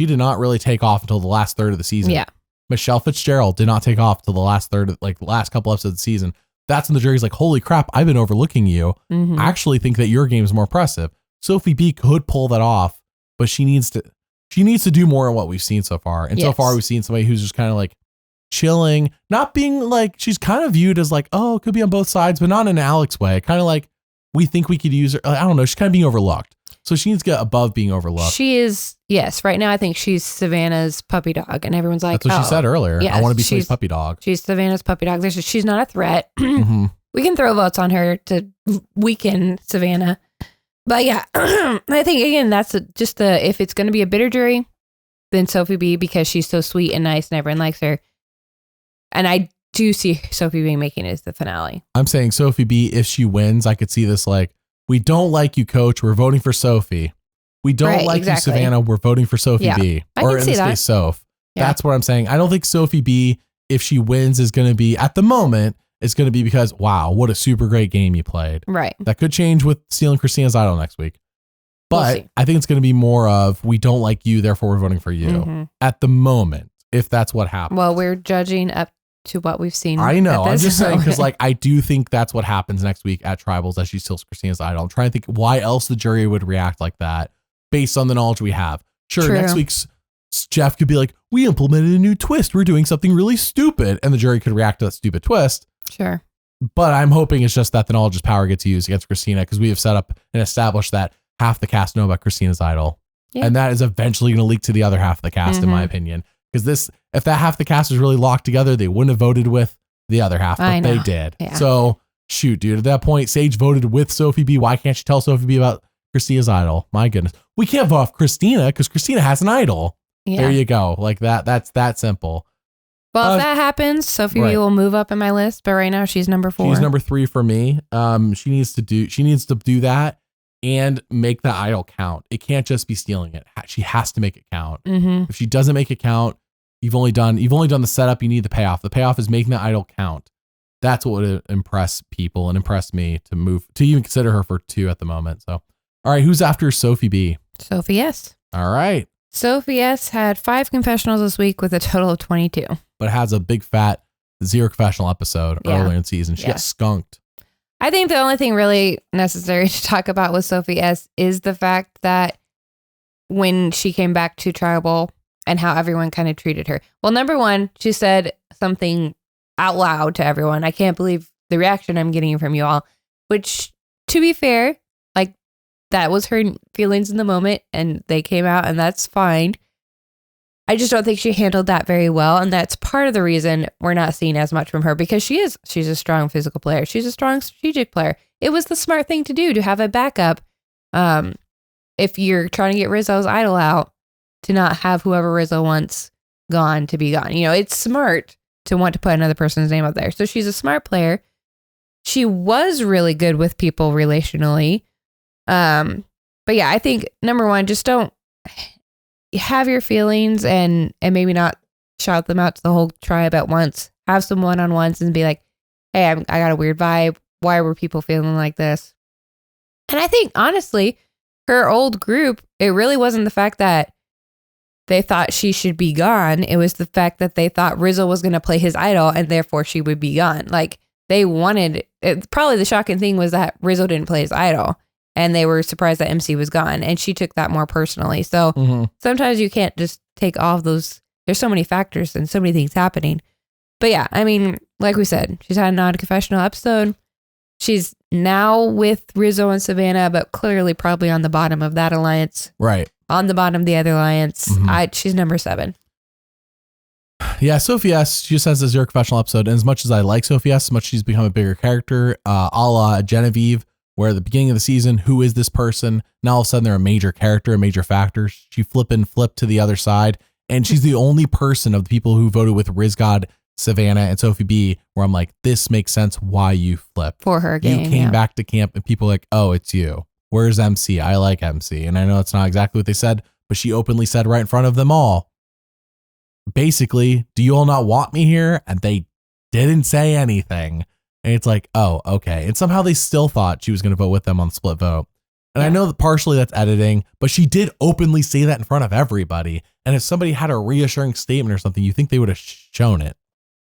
did not really take off until the last third of the season. Yeah. Michelle Fitzgerald did not take off till the last third, like last couple episodes of the season. That's when the jury's like, holy crap, I've been overlooking you. I actually think that your game is more impressive. Sophi B could pull that off, but she needs to do more of what we've seen so far. And so far we've seen somebody who's just kind of like chilling, not being like, she's kind of viewed as like, oh, it could be on both sides, but not in an Alex way. Kind of like, we think we could use her. I don't know. She's kind of being overlooked. So she needs to get above being overlooked. She is, yes. Right now, I think she's Savannah's puppy dog. And everyone's like, that's what she said earlier. Yes, I want to be Sophie's puppy dog. She's Savannah's puppy dog. She's not a threat. We can throw votes on her to weaken Savannah. But yeah, I think, again, that's if it's going to be a bitter jury, then Sophi B, because she's so sweet and nice and everyone likes her. And I do see Sophi B making it as the finale. I'm saying Sophi B, if she wins, I could see this like, we don't like you, coach. We're voting for Sophie. We don't like you, Savannah. We're voting for Sophi B. Or in this case, Soph. Yeah. That's what I'm saying. I don't think Sophi B, if she wins, is going to be, at the moment, it's going to be because, wow, what a super great game you played. Right. That could change with stealing Kristina's idol next week. But I think it's going to be more of, we don't like you, therefore we're voting for you. At the moment, if that's what happens. Well, we're judging up to what we've seen. I know. I'm just saying, because like, I do think that's what happens next week at Tribals as she steals Kristina's idol. I'm trying to think why else the jury would react like that based on the knowledge we have. Sure, next week's Jeff could be like, we implemented a new twist. We're doing something really stupid. And the jury could react to that stupid twist. Sure. But I'm hoping it's just that the knowledge power gets used against Kristina, because we have set up and established that half the cast know about Kristina's idol. Yeah. And that is eventually going to leak to the other half of the cast, in my opinion. Because if that half the cast was really locked together, they wouldn't have voted with the other half, but they did. Yeah. So shoot, dude, at that point, Sage voted with Sophi B. Why can't she tell Sophi B about Kristina's idol? My goodness. We can't vote off Kristina because Kristina has an idol. Yeah. There you go. Like that. That's that simple. Well, if that happens, Sophi B will move up in my list, but right now she's number 4. She's number 3 for me. She needs to do that and make the idol count. It can't just be stealing it. She has to make it count. If she doesn't make it count, you've only done the setup. You need the payoff. The payoff is making the idol count. That's what would impress people and impress me to even consider her for 2 at the moment. So, all right, who's after Sophi B? Sophi S. All right. Sophi S had 5 confessionals this week with a total of 22. But has a big fat 0 confessional episode earlier in the season. She got skunked. I think the only thing really necessary to talk about with Sophi S is the fact that when she came back to Tribal and how everyone kind of treated her. Well, number 1, she said something out loud to everyone. I can't believe the reaction I'm getting from you all, which, to be fair, like, that was her feelings in the moment and they came out, and that's fine. I just don't think she handled that very well. And that's part of the reason we're not seeing as much from her, because she's a strong physical player. She's a strong strategic player. It was the smart thing to do, to have a backup. If you're trying to get Rizzo's idol out, to not have whoever Rizzo wants gone to be gone. It's smart to want to put another person's name up there. So she's a smart player. She was really good with people relationally. But yeah, I think number one, just don't have your feelings and maybe not shout them out to the whole tribe at once. Have some one-on-ones and be like, hey, I got a weird vibe. Why were people feeling like this? And I think, honestly, her old group, it really wasn't the fact that they thought she should be gone. It was the fact that they thought Rizzo was going to play his idol and therefore she would be gone. Like, they wanted it. Probably the shocking thing was that Rizzo didn't play his idol and they were surprised that MC was gone. And she took that more personally. So sometimes you can't just take all of those. There's so many factors and so many things happening. But yeah, I mean, like we said, she's had a non-confessional episode. She's now with Rizzo and Savannah, but clearly probably on the bottom of that alliance. Right. On the bottom of the other alliance. She's number 7. Yeah, Sophie S, she just has a zero confessional episode. And as much as I like Sophie S, as much as she's become a bigger character, a la Genevieve, where at the beginning of the season, who is this person? Now all of a sudden they're a major character, a major factor. She flipped to the other side. And she's the only person of the people who voted with Rizgod, Savannah, and Sophi B, where I'm like, this makes sense why you flipped. For her game, you came back to camp and people are like, oh, it's you. Where's MC? I like MC. And I know it's not exactly what they said, but she openly said right in front of them all, basically, do you all not want me here? And they didn't say anything. And it's like, oh, okay. And somehow they still thought she was going to vote with them on the split vote. And I know that partially that's editing, but she did openly say that in front of everybody. And if somebody had a reassuring statement or something, you think they would have shown it.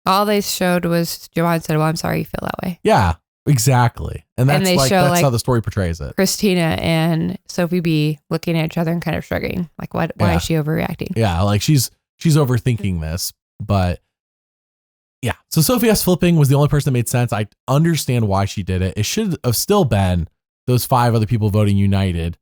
All they showed was Jawan said, well, I'm sorry you feel that way. Yeah, exactly. And that's that's how the story portrays it. Kristina and Sophi B looking at each other and kind of shrugging. Like, why is she overreacting? Yeah, like she's overthinking this. But yeah, so Sophie S flipping was the only person that made sense. I understand why she did it. It should have still been those 5 other people voting united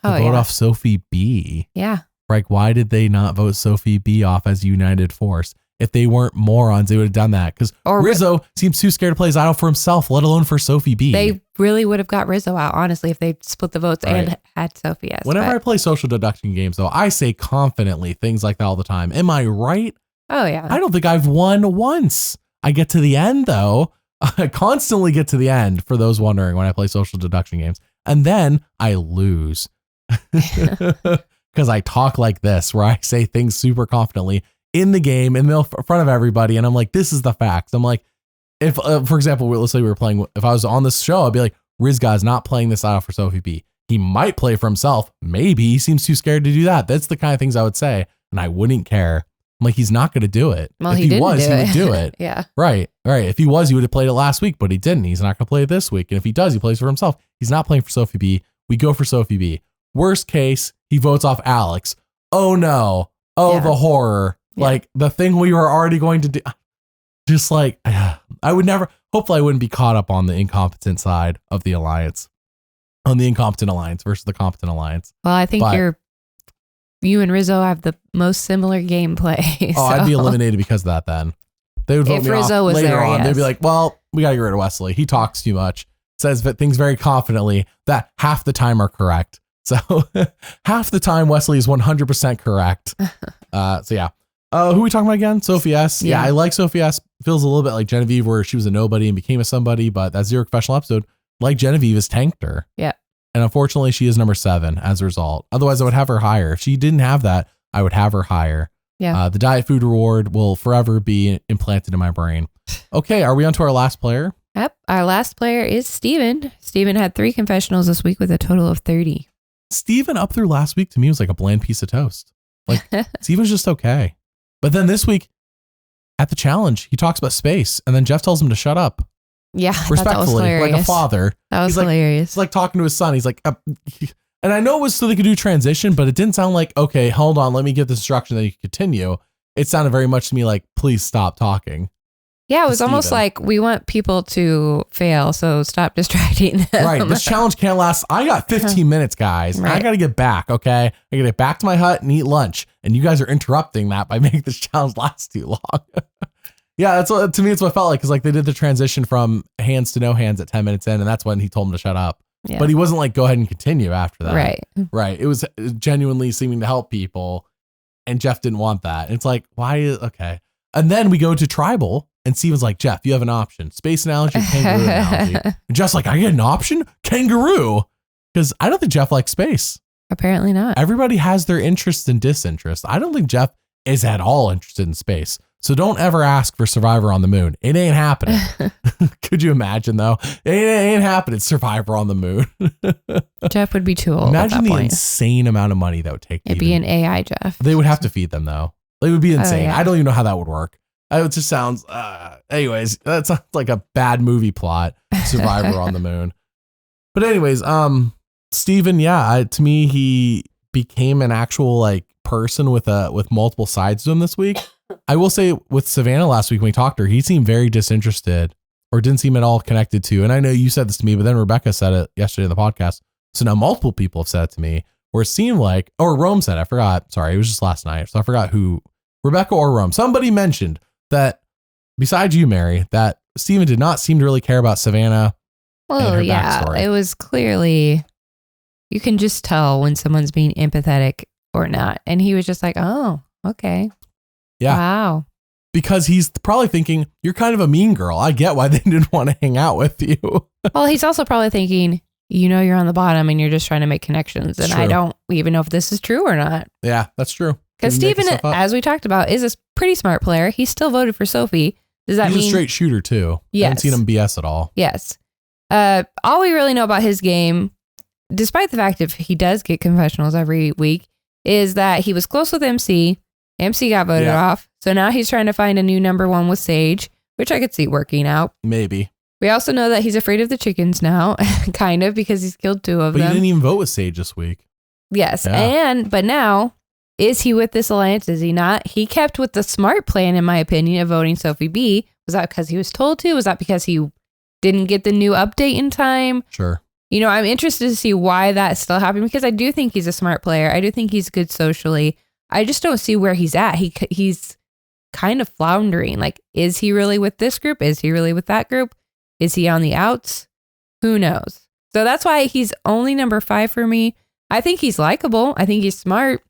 to vote off Sophi B. Yeah. Like, why did they not vote Sophi B off as a united force? If they weren't morons, they would have done that. Because Rizzo seems too scared to play his idol for himself, let alone for Sophi B. They really would have got Rizzo out, honestly, if they split the votes and had Sophi S. Whenever I play social deduction games, though, I say confidently things like that all the time. Am I right? Oh, yeah. I don't think I've won once. I get to the end, though. I constantly get to the end, for those wondering, when I play social deduction games. And then I lose. Because I talk like this, where I say things super confidently in the game, in front of everybody. And I'm like, this is the facts. I'm like, if, for example, let's say we were playing, if I was on this show, I'd be like, Rizgod's not playing this out for Sophi B. He might play for himself. Maybe he seems too scared to do that. That's the kind of things I would say. And I wouldn't care. I'm like, he's not going to do it. Well, if he was, he would do it. Yeah. Right. If he was, he would have played it last week, but he didn't. He's not going to play it this week. And if he does, he plays for himself. He's not playing for Sophi B. We go for Sophi B. Worst case, he votes off Alex. Oh no. Oh, the horror. Yeah. Like the thing we were already going to do. Just like, I would never, hopefully I wouldn't be caught up on the incompetent side of the alliance, on the incompetent alliance versus the competent alliance. Well, I think you and Rizzo have the most similar gameplay. Oh, I'd be eliminated because of that then. They would vote me Rizzo off was later there, on. yes. They'd be like, well, we got to get rid of Wesley. He talks too much, says things very confidently that half the time are correct. So half the time Wesley is 100% correct. So yeah. Who are we talking about again? Sophie S. Yeah, I like Sophie S. Feels a little bit like Genevieve, where she was a nobody and became a somebody, but that zero confessional episode, like Genevieve, has tanked her. Yeah. And unfortunately, she is number 7 as a result. Otherwise, I would have her higher. If she didn't have that, I would have her higher. Yeah. The diet food reward will forever be implanted in my brain. Okay, are we on to our last player? Yep. Our last player is Steven. Steven had 3 confessionals this week with a total of 30. Steven up through last week to me was like a bland piece of toast. Like, Steven's just okay. But then this week at the challenge, he talks about space and then Jeff tells him to shut up. Yeah. Respectfully, like a father. That was hilarious. He's like talking to his son. He's like, and I know it was so they could do transition, but it didn't sound like, okay, hold on, let me give the instruction that you can continue. It sounded very much to me like, please stop talking. Yeah, it was almost like we want people to fail, so stop distracting them. Right. This challenge can't last. I got 15 minutes, guys. Right. I got to get back, okay? I got to get back to my hut and eat lunch. And you guys are interrupting that by making this challenge last too long. Yeah, that's what, to me, it's what it felt like. Because like they did the transition from hands to no hands at 10 minutes in, and that's when he told him to shut up. Yeah. But he wasn't like, go ahead and continue after that. Right. Right. It was genuinely seeming to help people. And Jeff didn't want that. It's like, why? Okay. And then we go to tribal. And Steven's like, Jeff, you have an option. Space analogy, kangaroo analogy. And Jeff's like, I get an option? Kangaroo. Because I don't think Jeff likes space. Apparently not. Everybody has their interests and disinterests. I don't think Jeff is at all interested in space. So don't ever ask for Survivor on the moon. It ain't happening. Could you imagine though? It ain't happening. Survivor on the moon. Jeff would be too old. Imagine at that the point. Insane amount of money that would take. It'd be an AI Jeff. They would have to feed them though. They would be insane. Oh, yeah. I don't even know how that would work. It just sounds, anyways, that sounds like a bad movie plot, Survivor on the moon. But anyways, Steven, yeah, to me, he became an actual like person with multiple sides to him this week. I will say with Savannah last week when we talked to her, he seemed very disinterested or didn't seem at all connected to. And I know you said this to me, but then Rebecca said it yesterday in the podcast. So now multiple people have said it to me where it seemed like, or Rome said, I forgot. Sorry, it was just last night. So I forgot who, Rebecca or Rome. Somebody mentioned that besides you, Mary, that Steven did not seem to really care about Savannah. Well, and her yeah, backstory. It was clearly, you can just tell when someone's being empathetic or not. And he was just like, oh, okay. Yeah. Wow. Because he's probably thinking, you're kind of a mean girl. I get why they didn't want to hang out with you. Well, he's also probably thinking, you're on the bottom and you're just trying to make connections. And I don't even know if this is true or not. Yeah, that's true. Because Steven, as we talked about, is a pretty smart player. He still voted for Sophie. Does that mean he's a straight shooter too? Yes. I haven't seen him BS at all. Yes. All we really know about his game, despite the fact if he does get confessionals every week, is that he was close with MC. MC got voted off. So now he's trying to find a new number one with Sage, which I could see working out. Maybe. We also know that he's afraid of the chickens now, kind of, because he's killed 2 of them. But he didn't even vote with Sage this week. Yes. Yeah. But now, is he with this alliance? Is he not? He kept with the smart plan, in my opinion, of voting Sophi B. Was that because he was told to? Was that because he didn't get the new update in time? Sure. I'm interested to see why that's still happening, because I do think he's a smart player. I do think he's good socially. I just don't see where he's at. He's kind of floundering. Like, is he really with this group? Is he really with that group? Is he on the outs? Who knows? So that's why he's only number 5 for me. I think he's likable. I think he's smart.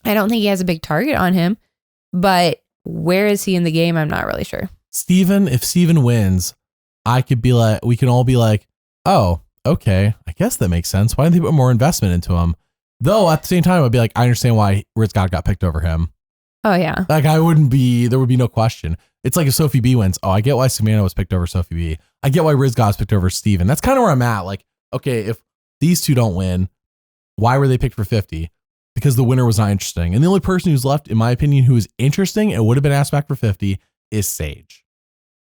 I don't think he has a big target on him, but where is he in the game? I'm not really sure. Steven, if Steven wins, we can all be like, oh, okay, I guess that makes sense. Why didn't they put more investment into him? Though at the same time, I'd be like, I understand why Rizgod got picked over him. Oh yeah. Like there would be no question. It's like if Sophi B wins. Oh, I get why Savannah was picked over Sophi B. I get why Rizgod was picked over Steven. That's kind of where I'm at. Like, okay, if these two don't win, why were they picked for 50? Because the winner was not interesting. And the only person who's left, in my opinion, who is interesting and would have been asked back for 50 is Sage.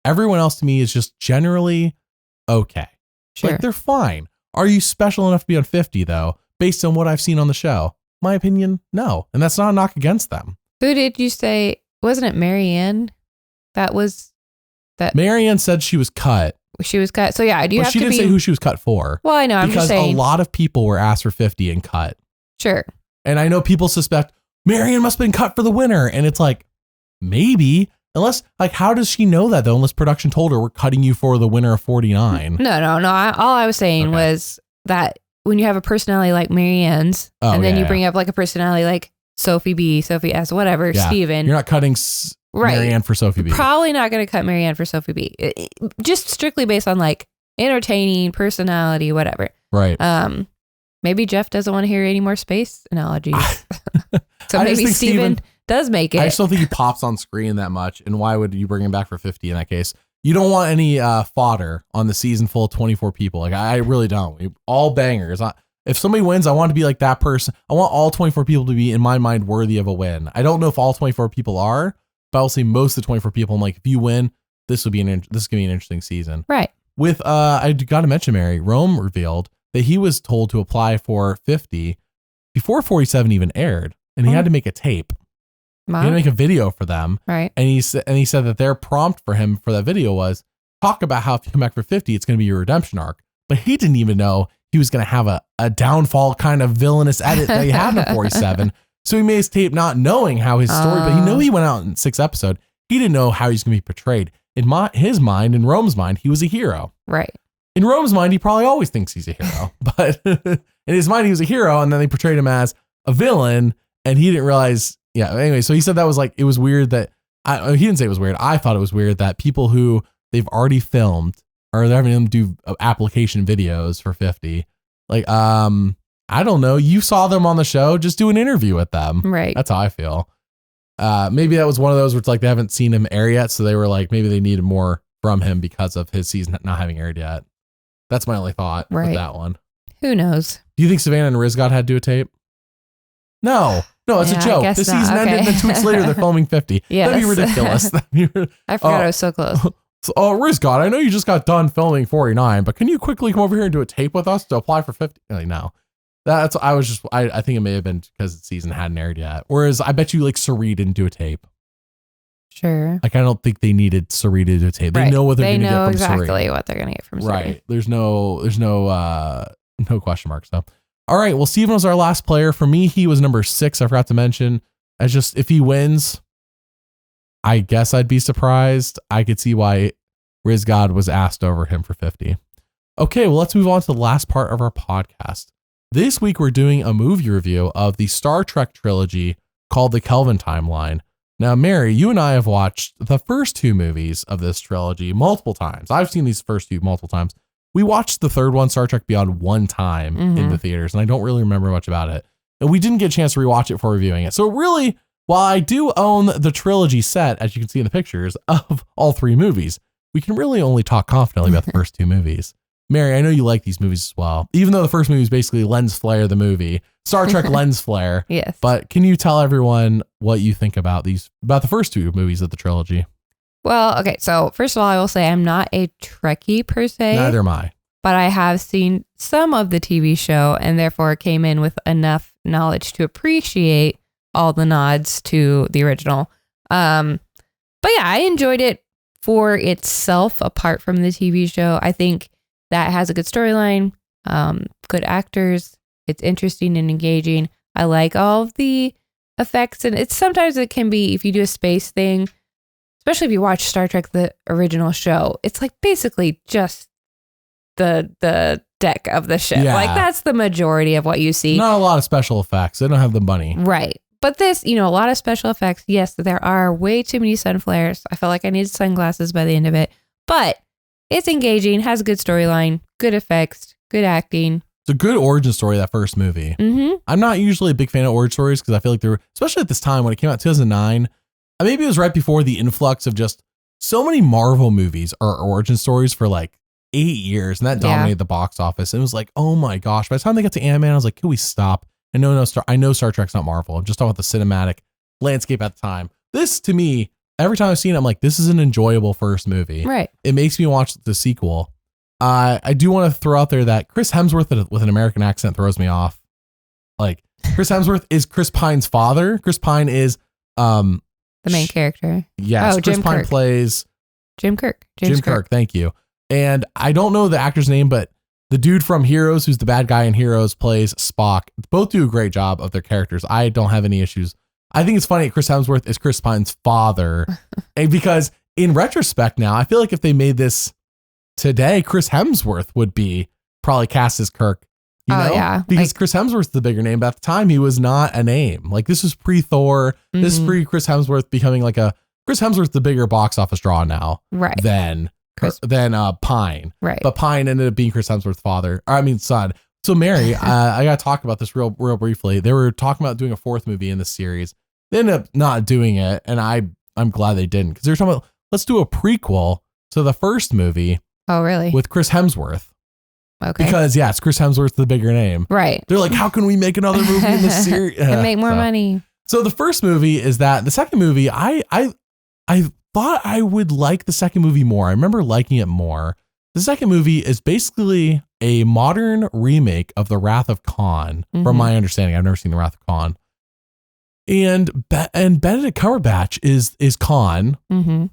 Everyone else to me is just generally okay. Sure. Like they're fine. Are you special enough to be on 50 though? Based on what I've seen on the show? My opinion, no. And that's not a knock against them. Who did you say? Wasn't it Marianne? Marianne said she was cut. She was cut. So yeah, do you have to be... She didn't say who she was cut for. Well, I know. I'm just saying. Because a lot of people were asked for 50 and cut. Sure. And I know people suspect Marianne must have been cut for the winner. And it's like, maybe. Unless, like, how does she know that though? Unless production told her we're cutting you for the winner of 49. No. All I was saying was that when you have a personality like Marianne's, and then you bring up like a personality like Sophi B, Sophie S, whatever, Steven. You're not cutting Marianne for Sophi B. Probably not going to cut Marianne for Sophi B. Just strictly based on like entertaining, personality, whatever. Right. Maybe Jeff doesn't want to hear any more space analogies. So I maybe Steven does make it. I just don't think he pops on screen that much. And why would you bring him back for 50 in that case? You don't want any fodder on the season full of 24 people. Like I really don't. All bangers. If somebody wins, I want to be like that person. I want all 24 people to be, in my mind, worthy of a win. I don't know if all 24 people are, but I'll say most of the 24 people. I'm like, if you win, this is gonna be an interesting season. Right. With I got to mention, Mary, Rome revealed that he was told to apply for 50 before 47 even aired, and he had to make a tape. Wow. He had to make a video for them. Right. And he said that their prompt for him for that video was talk about how if you come back for 50, it's going to be your redemption arc. But he didn't even know he was going to have a downfall kind of villainous edit that he had in 47. So he made his tape not knowing how his story, but he knew he went out in 6th episode. He didn't know how he's going to be portrayed. In his mind, in Rome's mind, he was a hero. Right. In Rome's mind, he probably always thinks he's a hero. But in his mind, he was a hero. And then they portrayed him as a villain. And he didn't realize. Yeah. Anyway, so he said that was like, it was weird that he didn't say it was weird. I thought it was weird that people who they've already filmed or they're having them do application videos for 50. Like, I don't know. You saw them on the show. Just do an interview with them. Right. That's how I feel. Maybe that was one of those where it's like they haven't seen him air yet. So they were like, maybe they needed more from him because of his season not having aired yet. That's my only thought with that one. Who knows? Do you think Savannah and Rizgod had to do a tape? No, it's a joke. The season ended and then 2 weeks later they're filming 50. Yes. That'd be ridiculous. I forgot I was so close. Rizgod, I know you just got done filming 49, but can you quickly come over here and do a tape with us to apply for 50? Like, no. I think it may have been because the season hadn't aired yet. Whereas I bet you like Sari didn't do a tape. Sure. Like I don't think they needed Sari to do a tape. They know what they're going to get from Sari. They know exactly what they're going to get from Sari. Right. There's no question marks though. All right. Well, Steven was our last player. For me, he was number 6. I forgot to mention. If he wins, I guess I'd be surprised. I could see why Rizgod was asked over him for 50. Okay. Well, let's move on to the last part of our podcast. This week, we're doing a movie review of the Star Trek trilogy called the Kelvin Timeline. Now, Mary, you and I have watched the first 2 movies of this trilogy multiple times. I've seen these first 2 multiple times. We watched the third one, Star Trek Beyond, one time in the theaters, and I don't really remember much about it. And we didn't get a chance to rewatch it before reviewing it. So really, while I do own the trilogy set, as you can see in the pictures, of all 3 movies, we can really only talk confidently about the first 2 movies. Mary, I know you like these movies as well, even though the first movie is basically Lens Flare, the movie, Star Trek Lens Flare. Yes. But can you tell everyone what you think about the first 2 movies of the trilogy? Well, okay. So first of all, I will say I'm not a Trekkie per se. Neither am I. But I have seen some of the TV show and therefore came in with enough knowledge to appreciate all the nods to the original. But yeah, I enjoyed it for itself apart from the TV show. I think that has a good storyline, good actors. It's interesting and engaging. I like all of the effects, and sometimes it can be, if you do a space thing, especially if you watch Star Trek, the original show, it's like basically just the deck of the ship. Yeah. Like that's the majority of what you see. Not a lot of special effects. They don't have the money. Right. But this, a lot of special effects. Yes, there are way too many sun flares. I felt like I needed sunglasses by the end of it. But it's engaging, has a good storyline, good effects, good acting. It's a good origin story, that first movie. Mm-hmm. I'm not usually a big fan of origin stories because I feel like they were, especially at this time when it came out 2009, maybe it was right before the influx of just so many Marvel movies are origin stories for like 8 years, and that dominated the box office. And it was like, oh my gosh, by the time they got to Ant-Man, I was like, can we stop? I know Star Trek's not Marvel. I'm just talking about the cinematic landscape at the time. This, to me, every time I've seen it, I'm like, this is an enjoyable first movie. Right. It makes me watch the sequel. I do want to throw out there that Chris Hemsworth with an American accent throws me off. Like, Chris Hemsworth is Chris Pine's father. Chris Pine is the main character. Yes, Chris Pine plays Jim Kirk. Jim Kirk, thank you. And I don't know the actor's name, but the dude from Heroes, who's the bad guy in Heroes, plays Spock. Both do a great job of their characters. I don't have any issues. I think it's funny Chris Hemsworth is Chris Pine's father. And because in retrospect now, I feel like if they made this today, Chris Hemsworth would be probably cast as Kirk. You know? Yeah. Because Chris Hemsworth's the bigger name, but at the time he was not a name. Like this was pre-Thor. Mm-hmm. This is pre-Chris Hemsworth becoming like Chris Hemsworth's the bigger box office draw now. Right. Than Pine. Right. But Pine ended up being Chris Hemsworth's son. So Mary, I got to talk about this real briefly. They were talking about doing a 4th movie in this series. They ended up not doing it. And I'm glad they didn't, because they were talking about, let's do a prequel to the first movie. Oh, really? With Chris Hemsworth. Okay. Because it's Chris Hemsworth, the bigger name. Right. They're like, how can we make another movie in this series? And make more money. So the first movie is that. The second movie, I thought I would like the second movie more. I remember liking it more. The second movie is basically a modern remake of The Wrath of Khan, from my understanding. I've never seen The Wrath of Khan. and Benedict Cumberbatch is Khan,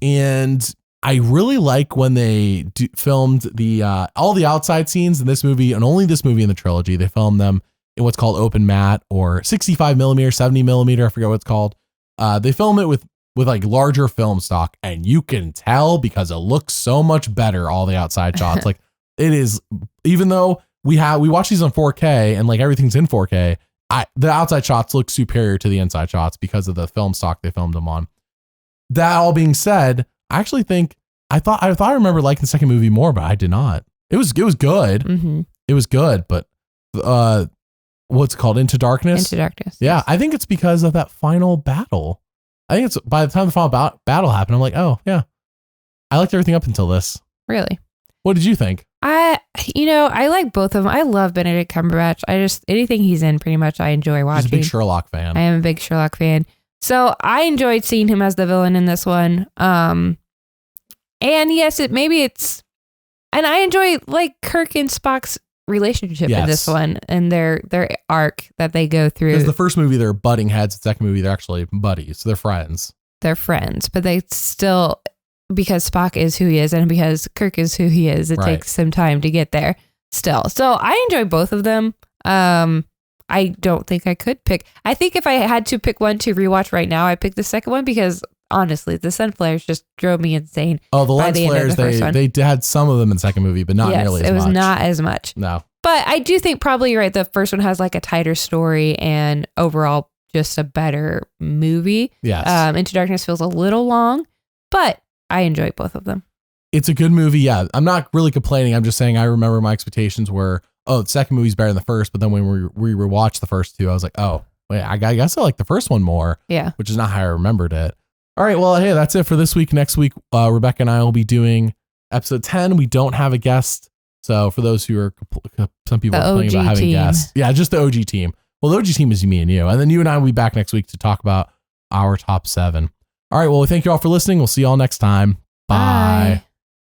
and I really like when they filmed the all the outside scenes in this movie, and only this movie in the trilogy. They filmed them in what's called open matte or 65 millimeter, 70 millimeter. I forget what it's called. They film it with like larger film stock, and you can tell because it looks so much better. All the outside shots, like it is, even though we watch these on 4K and like everything's in 4K. The outside shots look superior to the inside shots because of the film stock they filmed them on. That all being said, I actually think I thought I remember liking the second movie more, but I did not. It was good. It was good, but what's it called? Into Darkness? Into Darkness. Yeah, I think it's because of that final battle. I think it's by the time the final battle happened, I'm like, oh yeah, I liked everything up until this. Really? What did you think? I like both of them. I love Benedict Cumberbatch. Anything he's in, pretty much I enjoy watching. He's a big Sherlock fan. I am a big Sherlock fan. So I enjoyed seeing him as the villain in this one. And yes, and I enjoy like Kirk and Spock's relationship in this one and their arc that they go through. Because the first movie, they're butting heads. The second movie, they're actually buddies. So they're friends. They're friends, but they still, because Spock is who he is and because Kirk is who he is, it takes some time to get there still. So I enjoy both of them. I don't think I could pick. I think if I had to pick one to rewatch right now, I pick the second one because honestly, the sun flares just drove me insane. Oh, the lens flares, they had some of them in the second movie, but not nearly as much. It was not as much. No. But I do think probably you're right. The first one has like a tighter story and overall just a better movie. Yes. Into Darkness feels a little long, but I enjoy both of them. It's a good movie. Yeah. I'm not really complaining. I'm just saying I remember my expectations were, the second movie's better than the first. But then when we rewatched the first two, I was like, oh, wait, I guess I like the first one more. Yeah. Which is not how I remembered it. All right. Well, hey, that's it for this week. Next week, Rebecca and I will be doing episode 10. We don't have a guest. So for those who are, some people are complaining about having guests. Yeah, just the OG team. Well, the OG team is me and you. And then you and I will be back next week to talk about our top 7. All right. Well, thank you all for listening. We'll see you all next time. Bye.